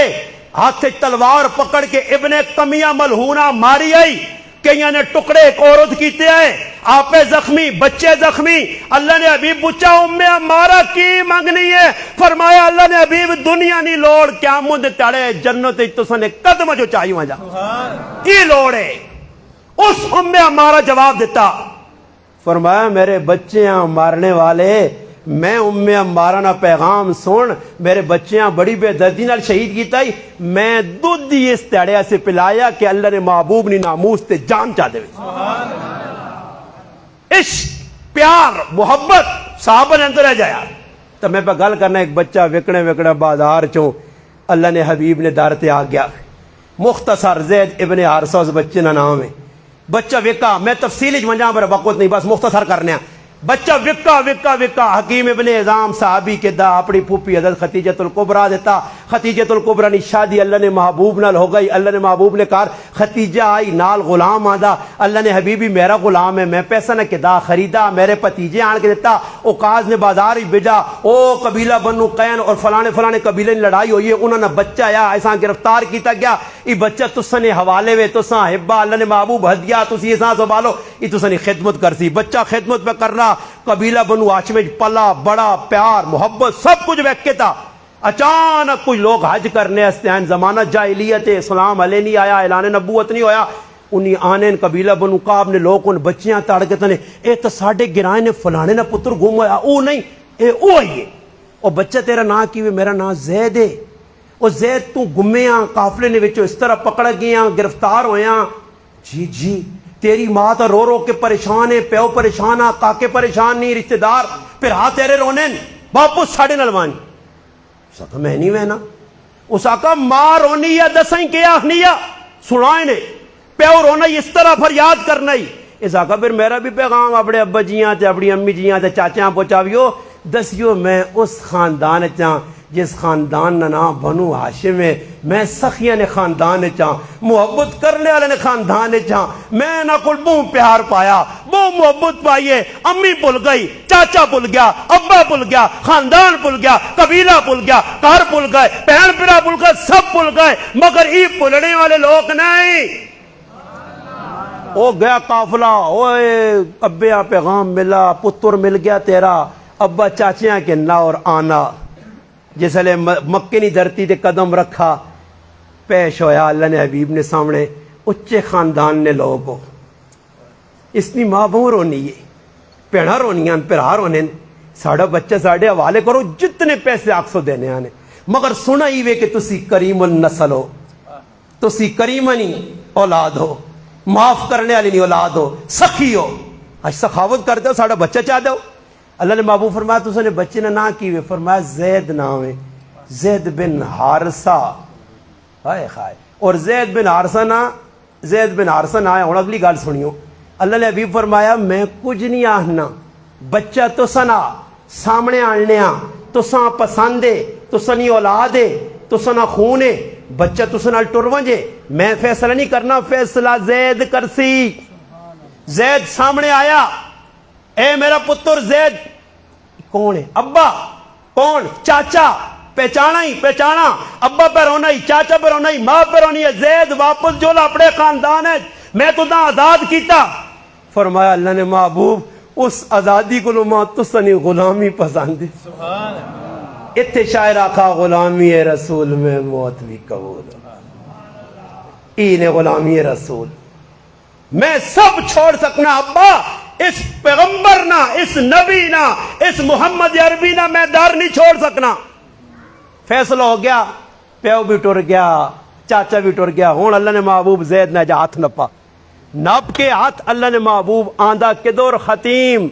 ہاتھ تلوار پکڑ کے ابن کمیہ ملہونہ ماری آئی کئیاں نے ٹکڑے ایک عورت کیتے آئے آپے زخمی بچے زخمی اللہ نے حبیب پوچھا ام عمارہ کی مانگنی ہے فرمایا اللہ نے حبیب دنیا نہیں لوڑ قیامت دے تاڑے جنت تو سنے قدم جو چاہیے وہاں جا یہ لوڑ ہے اس ام عمارہ جواب دیتا فرمایا میرے بچے ہیں مارنے والے میں ام عمارہ نا پیغام سن میرے بچیاں بڑی بے دردی نال شہید کیتا ہی میں دودھ ہی اس تیڑیا سے پلایا کہ اللہ نے محبوب نی ناموس تے جان چاہ دے عشق پیار محبت صحابہ نے اندر رہ جایا تو میں پہ گل کرنا ایک بچہ وکڑے بازار چوں اللہ نے حبیب نے دار تے آ گیا مختصر زید ابن حارثہ اس بچے نا نام ہے بچہ وکا میں تفصیلی منجاں پر وقت نہیں بس مختصر کرنے ہیں بچہ وکا حکیم ابن اعظام صحابی کے دا اپنی پھوپھی حضرت خدیجۃ الکبریٰ دیتا خدیجۃ الکبریٰ نی شادی اللہ نے محبوب نال ہو گئی اللہ نے محبوب نے کہا خدیجہ آئی نال غلام آندا اللہ نے حبیبی میرا غلام ہے میں پیسہ نہ کدا خریدا میرے پتیجے آن کے دیتا اوقاز نے بازار ہی بھیجا او قبیلہ بنو قین اور فلانے قبیلے نے لڑائی ہوئی ہے انہوں نے بچہ آیا ایسا گرفتار کیتا گیا یہ بچہ تساں نے حوالے وے تساں ہبا اللہ نے محبوب ہدیہ تسی ایسا سنبھالو یہ تساں نے خدمت کرسی بچہ خدمت پہ کرنا قبیلہ بنو ہاشم پلا بڑا پیار محبت سب کچھ ویک کے تھا اچانک کچھ لوگ حج کرنے استعین زمانہ جاہلیت اسلام علیہ نہیں آیا اعلان نبوت نہیں ہویا انہی آنے قبیلہ بنو قاب نے لوگ ان بچیاں تاڑ کے تنے اے تو ساڑھے گرائے نے فلانے نا پتر گھوم ہویا او نہیں اے او آئیے او بچہ تیرا نا کیوے میرا نا زید ہے او زید تو گھمیاں قافلے نے وچو اس طرح پکڑ گیاں گرفتار ہویاں جی تیری ماں تا رو رو کے پریشان ہے پیو پریشان ہے کاکے پریشان نہیں رشتہ دار پھر ہاں تیرے رونے واپس ساڑھے نلوانی اس آقا میں نہیں وینا اس آقا ماں رونی ہے دسائیں کیا آخنی ہے سنائیں نے پیو رونا اس طرح فریاد کرنا ہی اس آقا پھر میرا بھی پیغام اپنے ابا جیاں تے اپنی امی جیاں تے چاچیاں پہنچاویو دسیو میں اس خاندان چاں جس خاندان نا نام بنو ہاشم ہے میں سخیاں نے خاندان چاں محبت کرنے والے نے خاندان چاں میں نہ کل بہو پیار پایا بہو محبت پائیے امی بھول گئی چاچا بھول گیا ابا بھول گیا خاندان بھول گیا قبیلہ بھول گیا گھر بھول گئے بہن پھرا بھول گئے سب بھول گئے مگر یہ بھولنے والے لوگ نہیں او گیا قافلہ اوے ابیا پیغام ملا پتر مل گیا تیرا ابا چاچیاں کے نا اور آنا جس لئے مکے نہیں دھرتی تے قدم رکھا پیش ہویا اللہ نے حبیب نے سامنے اچھے خاندان نے لوگو اس نی ماں بہو رونی ہے پیڑا رونیاں پیڑا رونے ساڑھا بچہ ساڑھے حوالے کرو جتنے پیسے آکسو دینے آنے مگر سنا ہی وے کہ تسی کریم النسل ہو تسی کریمنی اولاد ہو معاف کرنے والی نہیں اولاد ہو سخی ہو آج سخاوت کرتے ہو ساڑھا بچہ چاہ دو اللہ نے محبوب فرمایا تو اس نے بچے نے نہ کیوے فرمایا زید نام ہے زید بن حارثہ ہائے خائے اور زید بن حارثہ نہ آیا اور اگلی گال سنیو اللہ نے حبیب فرمایا میں کچھ نہیں آہنا بچہ تو سنا سامنے آنیا تو ساں پسندے تو سنی اولادے تو سنا خونے بچہ تو سنا ٹرونجے میں فیصلہ نہیں کرنا فیصلہ زید کرسی زید سامنے آیا اے میرا پتر زید کون ہے ابا کون چاچا پہچانا ابا پہ رونا ہی چاچا پہ رونا ہی ماں پہ رونی ہے زید واپس جولا اپنے خاندان ہے میں تو دا آزاد کیتا فرمایا اللہ نے محبوب اس آزادی کو لما تسنی غلامی پسند اتھے شاعر آخا غلامی رسول میں موت بھی قبول این غلامی رسول میں سب چھوڑ سکنا ابا اس پیغمبر نہ اس نبی نہ اس محمد عربی نہ میں در نہیں چھوڑ سکنا فیصلہ ہو گیا پیو بھی ٹر گیا چاچا بھی ٹر گیا ہون اللہ نے محبوب زید نے جا ہاتھ نپا نپ کے ہاتھ اللہ نے محبوب آندھا کدور ختیم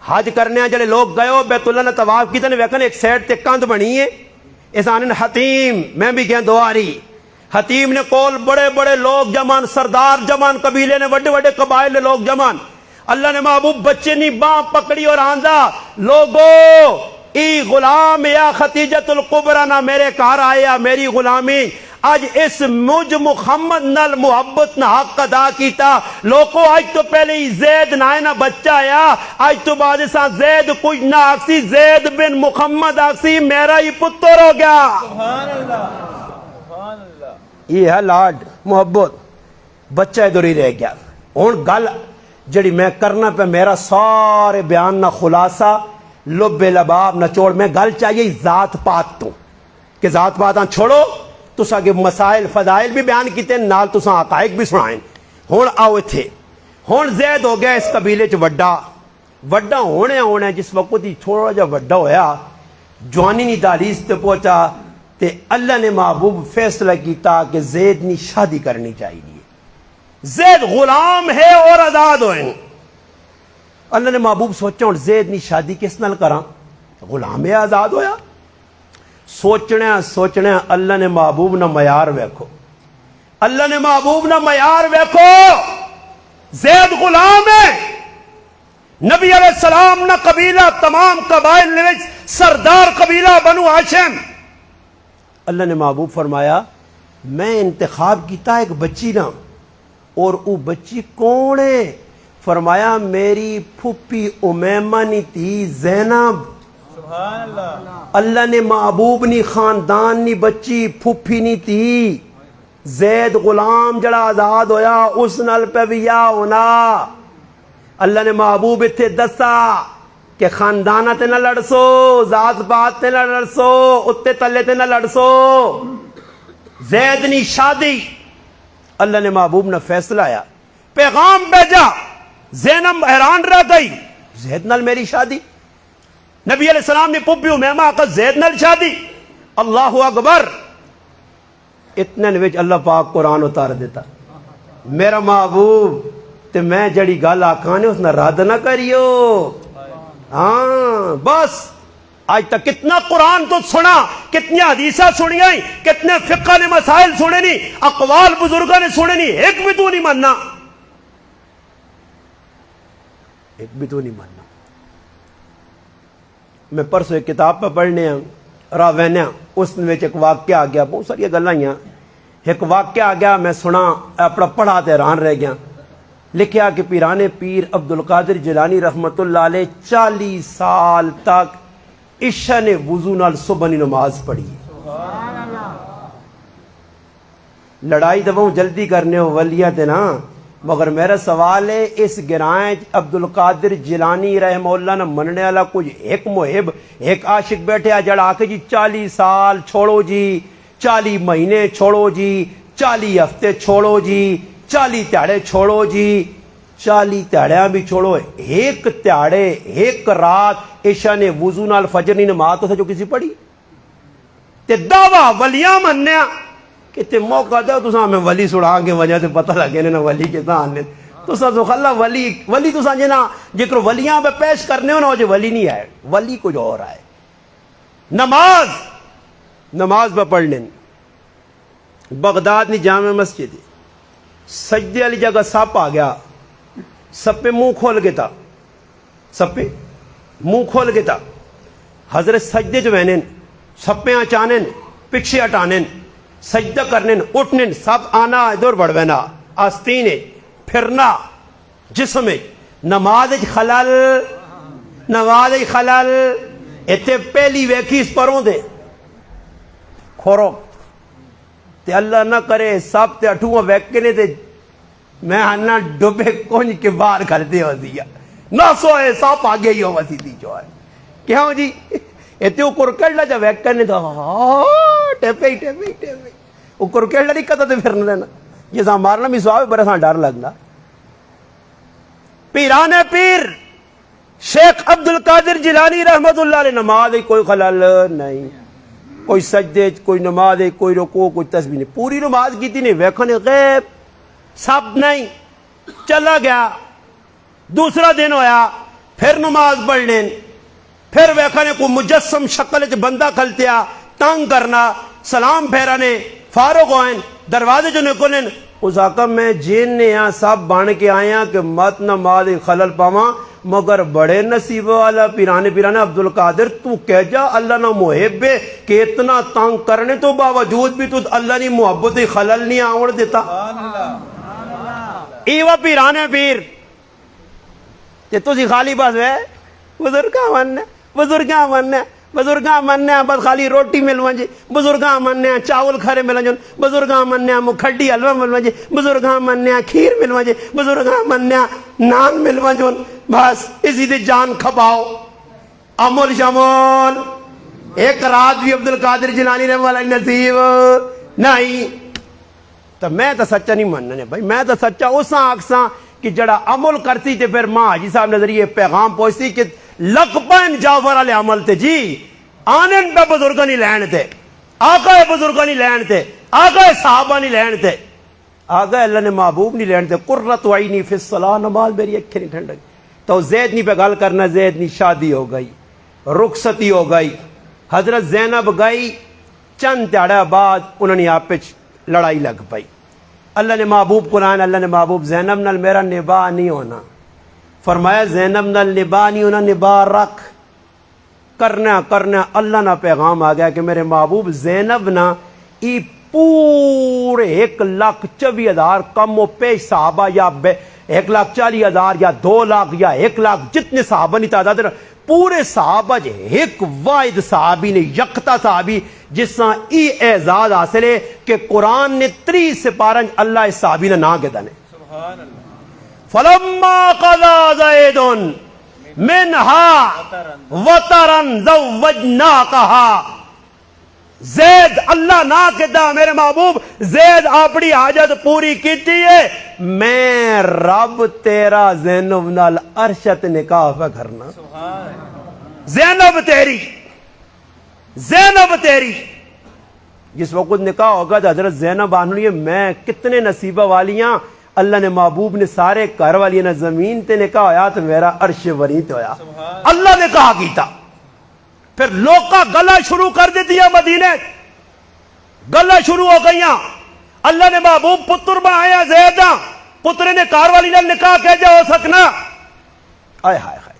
حج کرنے جڑے لوگ گئے ہو بیت اللہ نے طواف کی نے ویکن ایک سیڈ تے کند بنی ہے اس آنے حتیم میں بھی گیا دواری حتیم نے کول بڑے بڑے لوگ جمان سردار جمان قبیلے نے بڑے بڑے قبائل لوگ جمان اللہ نے محبوب بچے نی باں پکڑی اور آندھا لوگو ای غلام یا خدیجۃ الکبریٰ نہ میرے کار آیا میری غلامی آج اس مجھ محمد نال محبت نہ حق ادا کیتا لوگو آج تو پہلے ہی زید نہ نہ بچہ آیا آج تو بعد سا زید کچھ نہ آکسی زید بن محمد آکسی میرا ہی پتر ہو گیا سبحان اللہ سبحان اللہ یہ ہے لاڈ محبت بچہ ادھر ہی رہ گیا ہون گل جڑی میں کرنا پہ میرا سارے بیان نہ خلاصہ لب لباب نہ چھوڑ میں گل چاہیے ذات پات تو کہ ذات پاتاں چھوڑو تو سا کہ مسائل فضائل بھی بیان کیتے نال تو سا حقائق بھی سنائیں ہون آؤ تھے ہون زید ہو گیا اس قبیلے چ وڈا وڈا ہونے جس وقت ہی تھوڑا جا وڈا ہویا جوانی نہیں دہلیز تے پہنچا تے اللہ نے محبوب فیصلہ کیتا کہ زید نے شادی کرنی چاہیے. زید غلام ہے اور آزاد ہوئے. اللہ نے محبوب سوچا ہوں زید نے شادی کس نال کراں, غلام ہے آزاد ہویا. سوچنا اللہ نے محبوب نہ معیار ویکھو, اللہ نے محبوب نہ معیار ویکھو. زید غلام ہے, نبی علیہ السلام نہ قبیلہ تمام قبائل نے سردار قبیلہ بنو ہاشم. اللہ نے محبوب فرمایا میں انتخاب کیتا ایک بچی نہ, اور وہ بچی کون ہے؟ فرمایا میری پھپھی امیمہ نی تھی زینب. سبحان اللہ. اللہ نے محبوب نی خاندان نی بچی پھپھی نی تھی. زید غلام جڑا آزاد ہویا اس نال پہ ویا ہونا. اللہ نے محبوب اتھے دسا کہ خاندانہ تے نہ لڑسو, ذات بات تے نہ لڑسو, اتے تلے تے نہ لڑسو. زید نی شادی اللہ نے محبوب نے فیصلہ آیا, پیغام بھیجا. زینب حیران رہ گئی, زید نال میری شادی. نبی علیہ السلام نے پھپھی امیمہ آقا زید نال شادی. اللہ اکبر. اتنے وچ اللہ پاک قرآن اتار دیتا, میرا محبوب تے میں جڑی گل آکھانے اس نے رد نہ کریو. ہاں بس آج تک کتنا قرآن تو سنا, کتنی حدیثہ سنی گئی, کتنے فقہ نے مسائل سنے نہیں, اقوال بزرگوں نے سنے نہیں, ایک بھی تو نہیں ماننا, ایک بھی تو نہیں ماننا. میں پرسوں ایک کتاب پہ پڑھنے راوینیا, اس میں ایک واقعہ آ گیا, بہت ساری گلاں ہیں, ایک واقعہ آ گیا میں سنا اپنا پڑھا تے حیران رہ گیا. لکھیا کہ پیران پیر عبد القادر جیلانی رحمت اللہ علیہ 40 سال تک عشاء نے وضو نال صبح کی نماز پڑھی. لڑائی دباؤں جلدی کرنے ہو ولیاں تے نا, مگر میرا سوال ہے اس گرائیں عبد القادر جیلانی رحمہ اللہ نے مننے والا کوئی ایک محب ایک عاشق بیٹھے جڑا آ کے جی 40 سال چھوڑو جی, 40 مہینے چھوڑو جی, 40 ہفتے چھوڑو جی, 40 تیاڑے چھوڑو جی, 40 تیاڑیاں بھی چھوڑو, ایک تیاڑے ایک رات عشاء نے وضو نال فجر نی نماز تو جو کسی پڑھی تے دعویٰ ولیاں منیا کہ تے موقع دے تساں میں ولی سڑا کے وجہ سے پتہ لگے نا ولی کتنا آنے تساں تو خلا ولی تساں جنا جکر ولیاں پہ پیش کرنے ہو نا جو ولی نہیں آئے, ولی کچھ اور آئے. نماز پہ پڑھ لیں. بغداد نی جامع مسجد سجدے والی جگہ سپ آ گیا, سپے منہ کھول کے تھا, سپے منہ کھول کے تھا. حضرت سجدے جو وینن سپے اچانن پچھے ہٹانن سجدہ کرنے اٹھنے سب آنا ادھر بڑھوینا آستین پھرنا جسم نماز خلل اتنے پہلی ویکھی اس پروں دے کھورو تے اللہ نہ کرے سب تے اٹھوں ویکنے تے میں ہنہ ڈبے کونج کے باہر کر دے ہو دیا نہ سوئے سب آگے ہی ہو وسی دی جو ہے کیا ہو جی اتنے اوپر کرنا جا ویکنے تو ٹیپے اوپر کرنا نہیں کتا تے پھرنا لینا یہ سا مارنا بھی سواب بڑا ساں ڈر لگنا. پیران پیر شیخ عبد القادر جیلانی رحمت اللہ علیہ نماز کوئی خلل نہیں, کوئی سجدے کوئی نماز کوئی رکوع کوئی تسبیح نہیں, پوری نماز کی تھی نہیں ویکھنے غیب سب نہیں. چلا گیا دوسرا دن ہویا پھر نماز پڑھ لین, پھر ویکھنے کو مجسم شکل چ بندہ کھلتیا تنگ کرنا سلام پھیرانے فارغ ہوئیں دروازے جو نکلیں اس آقا میں جین نے یہاں سب بان کے آیا کہ مت نماز خلل پاواں مگر بڑے نصیب والا پیرانے عبد القادر تو کہہ جا اللہ نہ محب ہے کہ اتنا تنگ کرنے تو باوجود بھی تو اللہ نے محبت خلل نہیں آوڑ دیتا. ایوہ پیرانے پیر کہ تسی خالی بس ہے بزرگاں مننے بس خالی روٹی ملوان جی, بزرگاں مننے چاول کھارے ملوان جی, بزرگاں مننے مکھڑی حلوہ ملوان جی, بزرگاں مننے کھیر ملوان جی, بزرگاں مننے نان ملوان جی. بس اسی دے جان کھپاؤ عمل شمول ایک رات بھی عبد القادر جیلانی رحمہ اللہ نصیب نہیں. تو میں تو سچا نہیں ماننا بھائی, میں تو سچا اس آنکھ ساں کہ جڑا عمل کرتی تے پھر ماں حاجی صاحب نظریے پیغام پہنچتی کہ لگ پین جعفر والے عمل تے جی آنن پہ بزرگاں نہیں لین تے آقا بزرگاں نہیں لین تے آقا صحابہ نہیں لین تے آقا اللہ نے محبوب نہیں لین تے قرۃ عینی فی الصلاۃ نماز میری اکھیں نہیں ٹھنڈک تو زید نہیں پہ گل کرنا زید نہیں شادی ہو گئی رخصتی ہو گئی حضرت زینب گئی چند تیڑا بعد انہوں نے آپ پہ لڑائی لگ پئی اللہ نے محبوب قرآن اللہ نے محبوب زینب نال میرا نباہ نہیں ہونا فرمایا زینب نال نباہ نہیں ہونا نباہ رکھ کرنا اللہ نہ پیغام آ گیا کہ میرے محبوب زینب نہ ای پورے 1,24,000 کم و پیش صحابہ یا 1,40,000 یا 2 لاکھ یا 1 لاکھ جتنے صحابہ نہیں تعداد پورے صحابہ جے ایک واحد صحابی نے یکتا صحابی جس سے ای اعزاز حاصل ہے کہ قرآن نے 3 سپارنج اللہ اس صحابی نے نہ کے دنے سبحان اللہ فلما قضا زید منها وطرن زوجناکہا زید اللہ نہ کہتا میرے محبوب زید اپنی حاجت پوری کیتی ہے میں رب تیرا زینب نال عرشت نکاح پہ کرنا زینب تیری جس وقت نکاح ہوگا تو حضرت زینب آنونی میں کتنے نصیبہ والیاں اللہ نے محبوب نے سارے گھر والی نے زمین تے نکاح ہویا تو میرا عرش ورینت ہویا اللہ نے کہا کیتا پھر لوگ کا گلا شروع کر دیتی ہے مدینے گلا شروع ہو گئیاں اللہ نے محبوب پتر بنایا زیدہ پتر نے کار والی نے نکاح کیسے ہو سکنا آئے ہائے ہائے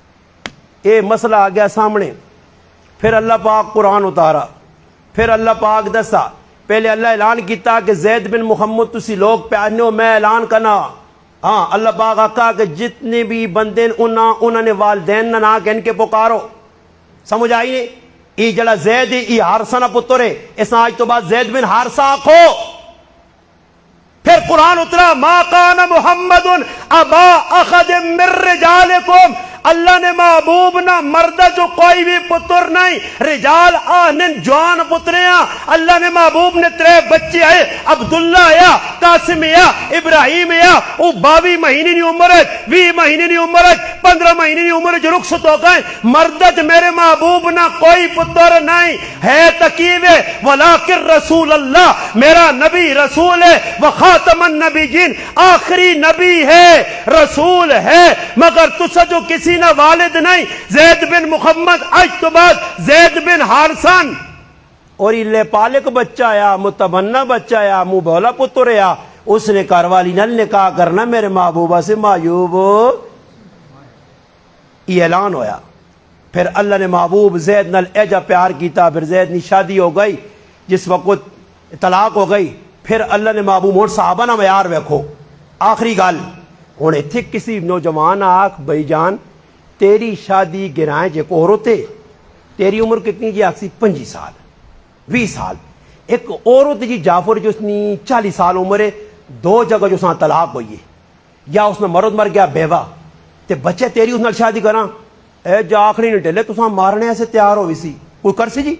اے مسئلہ آ گیا سامنے پھر اللہ پاک قرآن اتارا پھر اللہ پاک دسا پہلے اللہ اعلان کیتا کہ زید بن محمد تسی لوگ پیارنے ہو میں اعلان کرنا ہاں اللہ پاک آقا کہ جتنے بھی بندے انہوں نے والدین نہ کہ ان کے پکارو سمجھ آئی نہیں ای جڑا زید ای حارثہ نہ پتر ہے اس آج تو بعد زید بن حارثہ آکھو پھر قرآن اترا ما کان محمد ابا احد من رجالکم اللہ نے محبوب نہ مردہ جو کوئی بھی پتر نہیں رجال آہنن جوان پتریاں اللہ نے محبوب نے 3 بچے آئے عبداللہ آیا قاسم آیا ابراہیم آیا وہ 22 مہینے نہیں عمرت 20 مہینے نہیں عمرت 15 مہینے نہیں عمرت جو رخصت ہو گئے مردت میرے محبوب نہ کوئی پتر نہیں ہے تقیب ہے ولیکن رسول اللہ میرا نبی رسول ہے وخاتم النبیین آخری نبی ہے رسول ہے مگر تسا جو کسی نہ والد نہیں زید بن محمد آج تو بعد زید بن حارثان اور یہ پالک بچہ آیا متبنہ بچہ آیا منہ بولا پتر آیا اس نے کاروالی نل نکاح کرنا میرے محبوبہ سے معیوب یہ اعلان ہویا پھر اللہ نے محبوب زید نل ایجا پیار کیتا پھر زید نے شادی ہو گئی جس وقت طلاق ہو گئی پھر اللہ نے محبوب اور صحابہ نہ معیار ویکھو آخری گل ہوں اتنے کسی نوجوان آکھ بھائی جان تیری شادی گرائیں جے کو عورت ہے تیری عمر کتنی جی آکسی 25 سال 20 سال ایک عورت جی جعفر جو اس نے 40 سال عمر ہے 2 جگہ جو ساں طلاق ہوئی ہے یا اس نے مرد مر گیا بیوہ تے بچے تیری اس نال شادی کراں اے جا آخری نہیں ٹلے تو ساں مارنے ایسے تیار ہوئی سی کوئی کر سی جی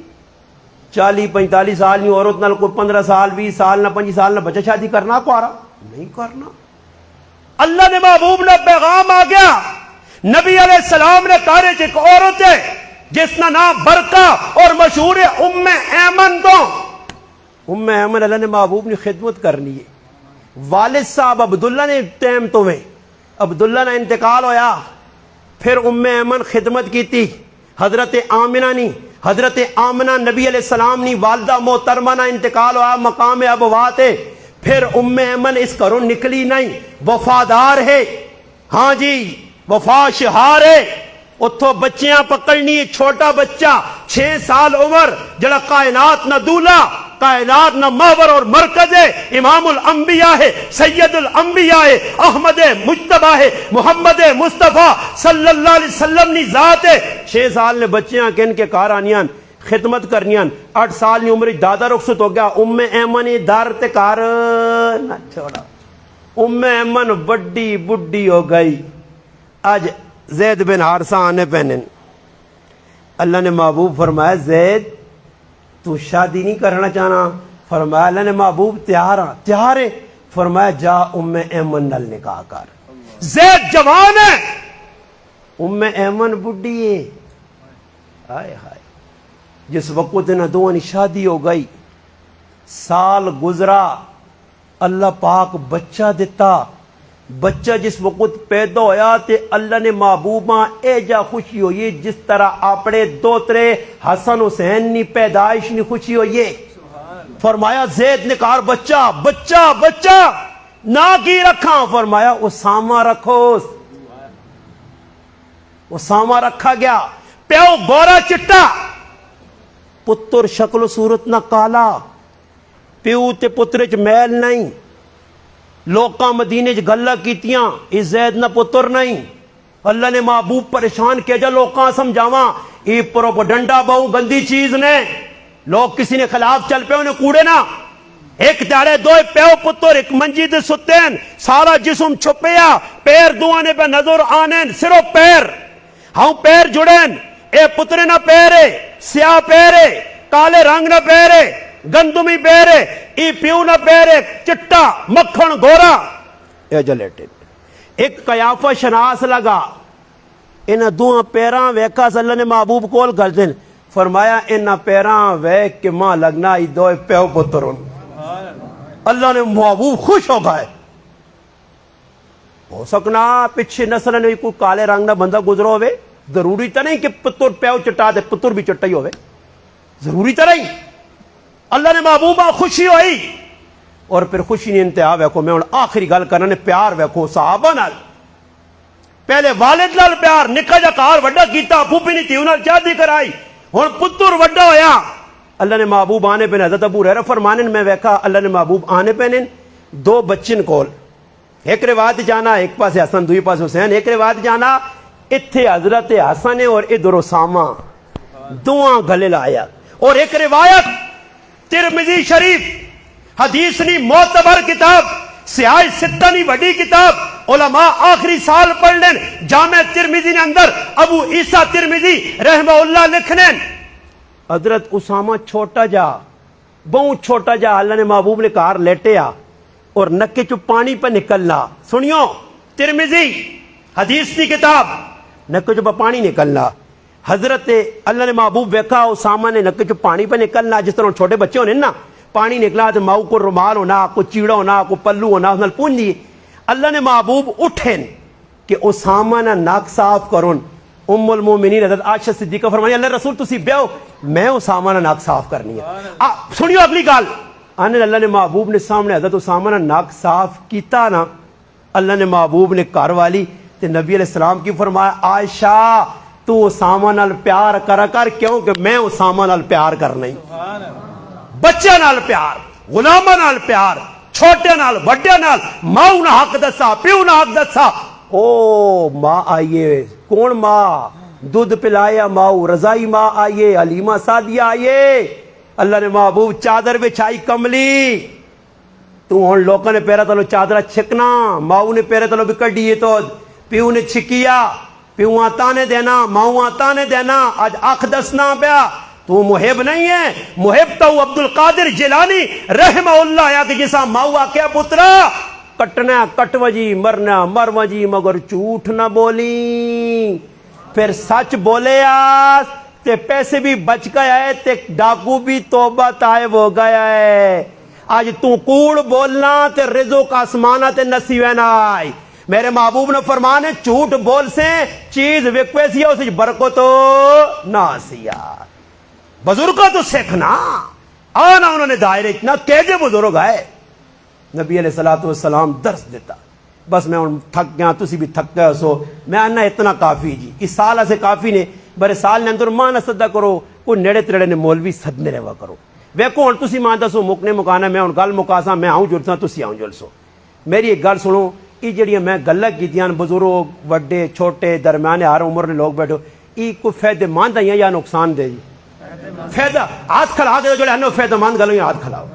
40-45 سال نہیں عورت نال کوئی 15 سال 20 سال نہ 25 سال نہ بچہ شادی کرنا کو آ رہا نہیں کرنا اللہ نے محبوب نے پیغام آ گیا نبی علیہ السلام نے کہا کہ ایک عورت ہے جس کا نام برکہ اور مشہور ہے ام ایمن تو ام ایمن اللہ نے محبوب نے خدمت کرنی ہے والد صاحب عبداللہ نے ٹائم تو میں عبداللہ نے انتقال ہویا پھر ام ایمن خدمت کی تھی حضرت آمنہ نہیں حضرت آمنہ نبی علیہ السلام نے والدہ محترمہ نہ انتقال ہوا مقام ابوات ہے پھر ام ایمن اس گھروں نکلی نہیں وفادار ہے ہاں جی وفا شہار ہے اتھو بچیاں پکڑنی چھوٹا بچہ 6 سال عمر جڑا کائنات نہ دولا کائنات نہ محور اور مرکز ہے امام الانبیاء ہے سید الانبیاء ہے احمد مجتبہ ہے محمد مصطفیٰ صلی اللہ علیہ وسلم نی ذات ہے 6 سال نے بچیاں کن کے کارانیاں خدمت کرنیاں 8 سال نی عمر دادا رخصت ہو گیا ام ایمن دار تے کار نہ چھوڑا ام ایمن بڑی بڈی ہو گئی آج زید بن حارثہ آنے پہنن اللہ نے محبوب فرمایا زید تو شادی نہیں کرنا چاہنا فرمایا اللہ نے محبوب تیار ہے فرمایا جا ام ایمن نل نکاح کر زید جوان ہے، ام ایمن بڈھی ہے. ہائے ہائے، جس وقت انہاں دونوں کی شادی ہو گئی، سال گزرا، اللہ پاک بچہ دیتا. بچہ جس وقت پیدا ہویا تے اللہ نے محبوباں اے جا خوشی ہوئی جس طرح اپنے دوترے حسن حسین نی پیدائش نی خوشی ہوئی. فرمایا زید نے کہا بچہ بچہ بچہ نہ کی رکھا، فرمایا اسامہ رکھو. اسامہ رکھا گیا. پیو گورا چٹا، پتر شکل و صورت نہ کالا، پیو تے پتر چ میل نہیں. لوکاں مدینے چ گلاں کیتیاں اے زید نہ پتر نہیں. اللہ نے محبوب پریشان کیا جا لوکاں سمجھاواں اے پروپیگنڈا بہو گندی چیز نے. لوگ کسی نے خلاف چل پے انہیں کوڑے نا. ایک داڑے دو پیو پتر ایک منجی دے ستین، سارا جسم چھپیا، پیر دوانے پہ نظر آنین، صرف پیر ہاں پیر جڑین. اے پتر نہ پیرے، سیاہ پیرے، کالے رنگ نہ پیرے، گندمی پیرے، ای پیو نہ پیرے، چٹا مکھن گورا. اے جلیٹے ایک قیافہ شناس لگا، انہاں دوہاں پیراں ویکھا اللہ نے محبوب کول کر دین. فرمایا انہاں پیراں ویکھ کے ماں لگنا ای دو پیو پتر. اللہ نے محبوب خوش ہو گئے. ہو سکنا پچھے نسل نے کوئی کالے رنگ نہ بندہ گزرو ہوئے، ضروری تو نہیں کہ پتر پیو چٹا دے پتر بھی چٹا ہی ہوئے، ضروری تو نہیں. اللہ نے محبوبہ خوشی ہوئی. اور پھر خوشی نے انتہا ویکھو. میں آخری گل کرنا نے پیار ویکھو صحابہ نال. پہلے والد نال پیار، نکا جا کار وڈا کیتا، پھوپھی نے تیو نال شادی کرائی، ہن پتر وڈا ہویا. اللہ نے محبوب آنے پہ حضرت ابو ہریرہ فرمانے میں ویکھا اللہ نے محبوب آنے پہ دو بچن کول، ایک روایت جانا ایک پاس حسن دوئی پاس حسین، ایک روایت جانا اتھے حضرت حسن اور ادھر اسامہ دعاں گلے لایا. اور ایک روایت ترمذی شریف حدیث نی معتبر کتاب، سیاہ ستہ نی بڑی کتاب، علماء آخری سال پڑھ لین. جامع ترمذی نے اندر ابو عیسیٰ ترمذی رحمہ اللہ لکھنے حضرت اسامہ چھوٹا جا، بہت چھوٹا جا، اللہ نے محبوب نے کار لیٹے آ اور نکے چو پانی پہ نکلنا. سنیو ترمذی حدیث کی کتاب، نکے چو پانی نکلنا. حضرت اللہ نے محبوب ویکھا اسامہ نے نکے چو پانی پہ نکلنا، جس طرح چھوٹے بچے ہونے نا پانی نکلا تو ماؤ کو رومال ہونا، کو چیڑا ہونا، کو پلو ہونا، اس نال پونجی. اللہ نے محبوب اٹھن کہ اسامہ نہ ناک صاف کرن. ام المومنین حضرت عائشہ صدیقہ فرمائی اللہ رسول تسی بیو میں اسامہ نہ ناک صاف کرنی ہے. سنیو اگلی گل، اللہ نے محبوب نے سامنے حضرت اسامہ نہ ناک صاف کیتا نا، اللہ نے محبوب نے گھر والی تے نبی علیہ السلام کی فرمایا عائشہ تو اسامہ نال پیار کرا کر، کیوں کہ میں اسامہ نال پیار کرنا ہی. بچے نال پیار، غلامہ نال پیار، چھوٹے نال وڈے نال، ماں نہ حق دسا، پیو نہ حق دسا. او ماں آئیے، کون ماں؟ دودھ پلایا ماؤ، رضائی ماں آئیے، حلیمہ سعدیہ آئیے. اللہ نے محبوب چادر بچھائی کملی، تو ہن لوکاں نے پیرا تلو چادرہ چھکنا، ماؤ نے پیرا تلو بھی کڈیے تو پیو نے چھکیا، پیو آتا نے دینا، ماؤ آتا نے دینا. آج آنکھ دسنا پیا تو محب نہیں ہے. محب تو عبد القادر جیلانی رحمہ اللہ یا کہ جسا ماؤ آکیا پترا کٹنا کٹ وجی، مرنا مر وجی، مگر جھوٹ نہ بولی. پھر سچ بولے آس تے پیسے بھی بچ گیا ہے تے ڈاکو بھی توبہ طائب ہو گیا ہے. آج تو کوڑ بولنا تے رزق آسمانہ تے نصیب نہ آئی. میرے محبوب نے فرمانے جھوٹ بول سے چیز وکویسی ہے اسے برکت نہ سیا. بزرگوں تو سیکھنا آنا انہوں نے دائرے اتنا کیجے بزرگ آئے. نبی علیہ السلام درس دیتا. بس میں تھک گیا، تسی بھی تھک گئے سو میں آنا اتنا کافی جی. اس سال سے کافی نے بڑے سال نے اندر ماں نہ صدا کرو، کوئی نیڑے تریڑے نے مولوی صدنے رہوا کرو. ویکو ہن تسی ماں دسو مکنے مکانا، میں ہن گل مکاسا، میں آؤں جلسا تسی آؤں جلسو. میری ایک گل سنو، یہ جڑیاں میں گلاں کیتیاں بزرگ وڈے چھوٹے درمیانے ہر عمر نے لوگ بیٹھو، یہ کوئی فائدے مند ہیں یا نقصان دہ جی؟ فائدہ. ہاتھ کھلا دے جو ہے فائدہ مند گلوں ہاتھ کھلاؤ.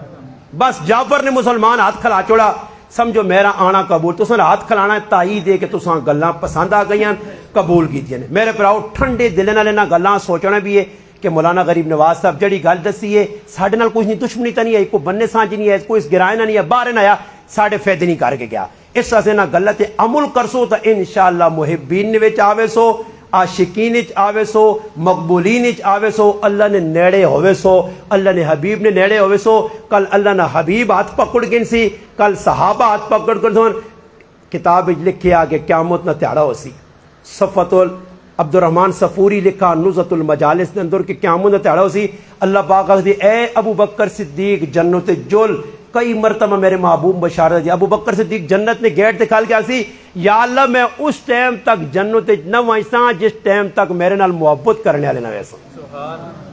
بس جعفر نے مسلمان ہاتھ کھلا چھوڑا، سمجھو میرا آنا قبول. تو سن ہاتھ کھلانا تائید ہے کہ تو سن گلاں پسند آ گئی قبول کیتیاں نے. میرے پراؤ ٹھنڈے دل نال انہاں گلاں سوچنا بھی ہے کہ مولانا غریب نواز صاحب جڑی گل دسی ہے ساڈے نال کچھ نہیں دشمنی تو نہیں ہے، کوئی بننے سانج نہیں ہے، کوئی اس گرائے نہ نہیں ہے، باہر نہ آیا ساڈے فائدے نہیں کر کے گیا. اس واسطے نہ غلط عمل کرسو تو انشاءاللہ محبین وچ آوے سو، عاشقین وچ آوے سو، مقبولین وچ آوے سو، اللہ نے نیڑے ہوئے سو، اللہ نے حبیب نے نیڑے ہوئے سو۔ کل اللہ نے حبیب ہاتھ پکڑ گن سی، کل صحابہ ہاتھ پکڑ کر سن، کتاب لکھیا کہ قیامت نہ تیڑا ہو سی۔ صفت عبد الرحمن صفوری لکھا نزہت المجالس کے اندر کہ قیامت نہ تیڑا ہو سی۔ اللہ پاک کہتے اے ابو بکر صدیق جنت جل، کئی مرتبہ میرے محبوب بشارت دی۔ ابو بکر صدیق جنت نے گیٹ دکھال کے آسی، یا اللہ میں اس ٹائم تک جنت نہ وائساں جس ٹائم تک میرے نال محبت کرنے والے نہ ویساں۔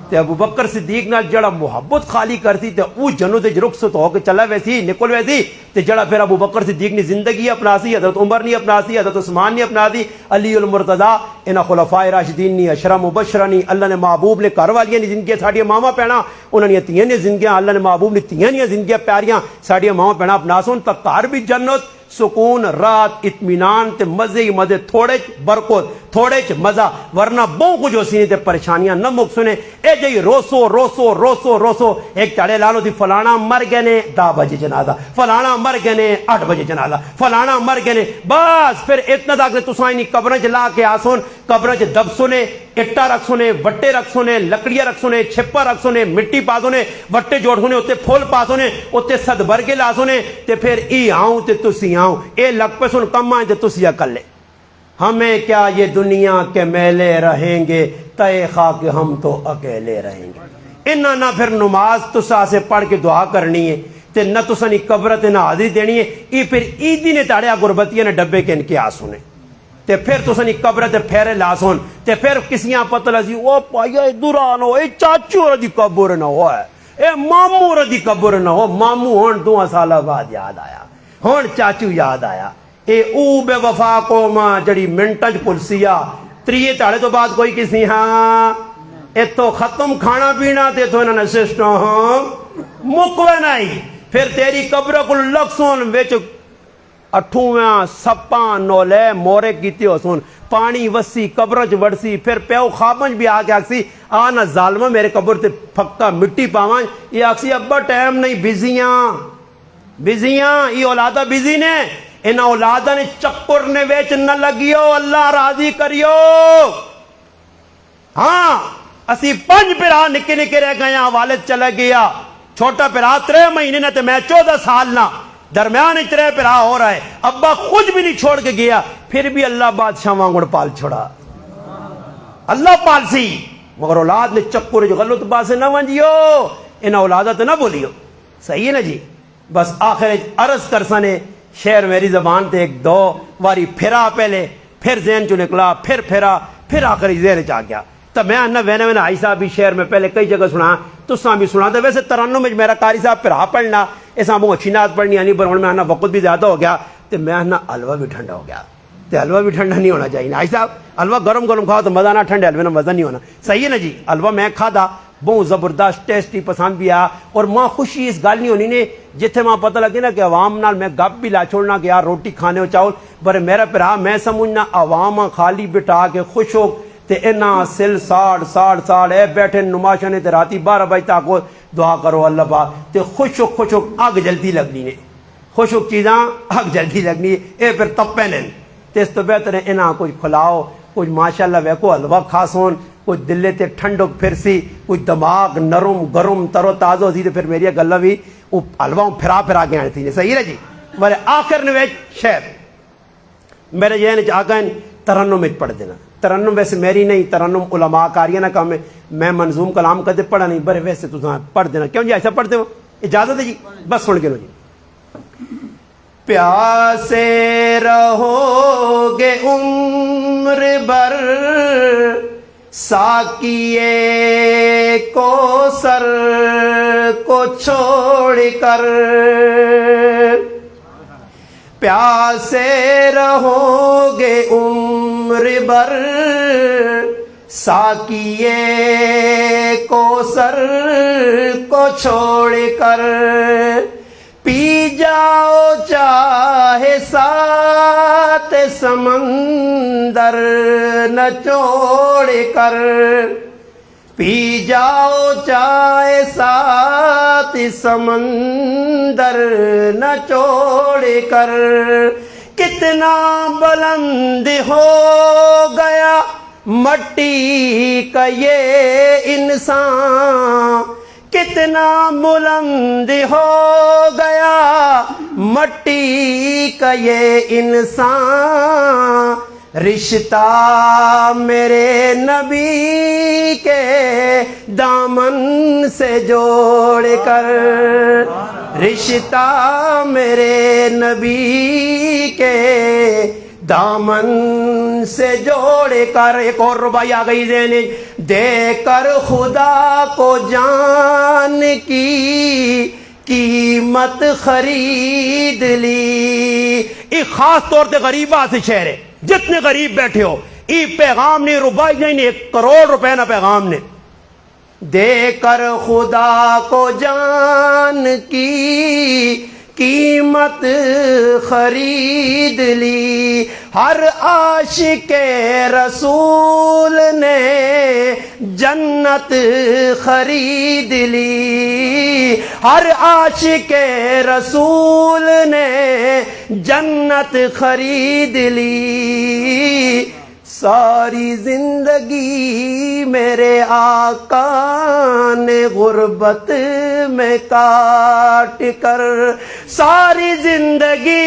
تے ابو بکر صدیق نال جڑا محبت خالی کرتی تے او جنت وچ رخصت ہو کے چلا ویسی نکل ویسی، تے جڑا پھر ابو بکر صدیق نے زندگی اپنا سی، حضرت عمر نے اپنا سی، حضرت عثمان نے اپنا دی، علی المرتضی انہاں خلفائے راشدین نے، اشرا مبشرہ نے، اللہ نے محبوب نے گھر والیاں نے زندگی ساڈی ماما پینا، انہاں نے تیاں نے زندگیاں، اللہ نے محبوب نے تیاں نے زندگیاں پیاریاں ساڈی ماما پینا اپنا سن، تے گھر بھی جنت، سکون، رات، اطمینان تے مزے ہی مزے، تھوڑے چ برکت، تھوڑے چ مزہ، ورنہ بہت کچھ ہوسی نے تے پریشانیاں نہ مک سنے۔ اے جی روسو روسو روسو روسو، ایک چڑے لالو تھی فلانا مر گئے نے 10 بجے جنازہ، فلانا مر گئے نے 8 بجے جنازہ، فلانا مر گئے نے، بس پھر اتنا تک تساں نہیں قبریں چ لا کے آسون، قبریں چ دب سنے، اٹا رکھ سنے، وٹے رکھ سنے، لکڑیاں رکھ سنے، چھپا رکھ سنے، مٹی پا سنے، وٹے جوڑ سنے، اتنے پھول پا سنے، اتنے صد بھر کے لا سنے، تے پھر ای آؤں تے تسی آؤں، اے لگ پہ سن کم آئیں تے تسی کر لے۔ ہمیں کیا یہ دنیا کے میلے رہیں گے، تے خاک ہم تو اکیلے رہیں گے۔ انہاں نہ پھر نماز تسا سے پڑھ کے دعا کرنی ہے، تے نہ تسا نی قبر تے نہ حاضری دینی ہے، ای پھر عیدی نے تاڑیا غربتیاں نے ڈبے کے ان کے آ سنے، تے پھر تسا نی قبر تے پھیرے لا سن، تے پھر کسیاں پتہ لسی او پایا ادھر آنو، اے چاچو ردی قبر نہ ہو ہے، اے مامو ردی قبر نہ ہو، مامو ہون 2 سال بعد یاد آیا، ہون چاچو یاد آیا۔ اے او بے وفا قوم جڑی منٹج پلسیا، 3 تاڑے تو بعد کوئی کسی ہاں اتو ختم کھانا پینا تے تو انہوں نے سسٹم مکوے نہیں، پھر تیری قبر کو لکسون ویچ 8واں سپاں نولے مورے کیتے ہو سن، پانی وسی قبرج وڑسی، پھر پیو خوابنج بھی آگے آکسی آنا ظالمہ میرے قبر تے پھکا مٹی پاوانج، یہ آکسی ابا ٹائم نہیں، بزیاں یہ اولادہ بزی نے، ان اولادہ نے چکر نے ویچ نہ لگیو، اللہ راضی کریو۔ ہاں اسی 5 پرا نکے نکے رہ گئے، والد چلے گیا، چھوٹا پرا 3 مہینے نہ تے میں 14 سال نہ، درمیان 3 پرا ہو رہا ہے، ابا خود بھی نہیں چھوڑ کے گیا، پھر بھی اللہ بادشاہ وانگڑ پال چھوڑا، اللہ پال سی، مگر اولاد نے چکر جو غلط بات سے نہ ونجیو، ان اولادت نہ بولیو، صحیح ہے نا جی۔ بس آخر عرض کرسنے شعر میری زبان تے 1-2 واری پھرا پہلے، پھر ذہن چو نکلا، پھر پھرا، پھر آخری ذہن چاہ گیا، تو میں انہا وینے آئی صاحب بھی شعر میں پہلے کئی جگہ سنا، تو ساں بھی سنا تھا، ویسے ترنم میں میرا قاری صاحب پھرا پڑھنا، ایسا مو اچھی نات پڑھنی آنی، پر میں انہا وقت بھی زیادہ ہو گیا، تو میں انہا حلوہ بھی ٹھنڈا ہو گیا، تو حلوہ بھی ٹھنڈا نہیں ہونا چاہیے، آئی صاحب حلوہ گرم گرم کھاؤ تو مزہ نہ، ٹھنڈے حلوے نہ مزہ نہیں ہونا، صحیح ہے نا جی۔ حلوہ میں کھا دا بہت زبردست ٹیسٹی پسند بھی آیا، اور ماں خوشی اس گل نہیں ہونی نے جتھے ماں پتہ لگے نا کہ عوام نال میں گپ بھی لا چھوڑنا کہ یار روٹی کھانے ہو چاول، پر میرا پرا میں سمجھنا عوام خالی بٹھا کے خوش ہو تے انہاں سل ساڑ اے بیٹھے نماشا نے تے راتی 12 بجے تک دعا کرو اللہ پاک تے خوش ہو اگ جلدی لگنی نے، خوش ہو چیزاں اگ جلدی لگنی ہے، اے پھر تپے نے تے اس تو بہتر ہے انہاں کچھ کھلاؤ، کچھ ماشاءاللہ ویکو حلوہ کھا سون، کچھ دلے تے ٹھنڈک پھر سی، کچھ دماغ نرم گرم تر و تازہ سی، تے پھر میری گلہ بھی حلوہ پھرا کے آنے تھی، صحیح ہے جی۔ میرے آخر نے شعر میرے ذہن آ گئے، ترنم میں پڑھ دینا، ترنم ویسے میری نہیں، ترنم علماء کاریہ نہ کام ہے، میں منظوم کلام کدے پڑھا نہیں، برے ویسے تو پڑھ دینا، کیوں جی ایسا پڑھتے ہو، اجازت ہے جی، بس سن کے لو جی۔ پیاسے رہو گے عمر بھر ساقیے کوثر کو چھوڑ کر، پیاسے رہو گے عمر بھر ساقیے کوثر کو چھوڑ کر، پی جاؤ چاہے سات سمندر نچوڑ کر، پی جاؤ چاہے سات سمندر نچوڑ کر، کتنا بلند ہو گیا مٹی کا یہ انسان، کتنا بلند ہو گیا مٹی کا یہ انسان، رشتہ میرے نبی کے دامن سے جوڑ کر، رشتہ میرے نبی کے دامن سے جوڑ کر۔ ایک اور ربائی آ گئی ذہن، دے کر خدا کو جان کی قیمت خرید لی۔ ایک خاص طور سے غریبہ سے شعر ہے، جتنے غریب بیٹھے ہو، ای پیغام نہیں ربائی نہیں، 1 کروڑ روپے نہ پیغام نے، دے کر خدا کو جان کی قیمت خرید لی۔ ہر عاشق رسول نے جنت خرید لی، ہر عاشق رسول نے جنت خرید لی۔ ساری زندگی میرے آقا نے غربت میں کاٹ کر، ساری زندگی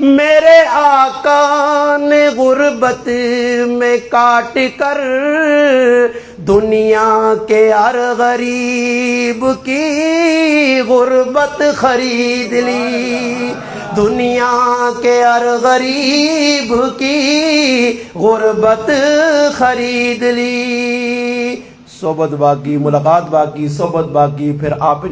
میرے آقا نے غربت میں کاٹ کر، دنیا کے ہر غریب کی غربت خرید لی، دنیا کے ہر غریب کی غربت خرید لی۔ صحبت باقی، ملاقات باقی، صحبت باقی، پھر آپ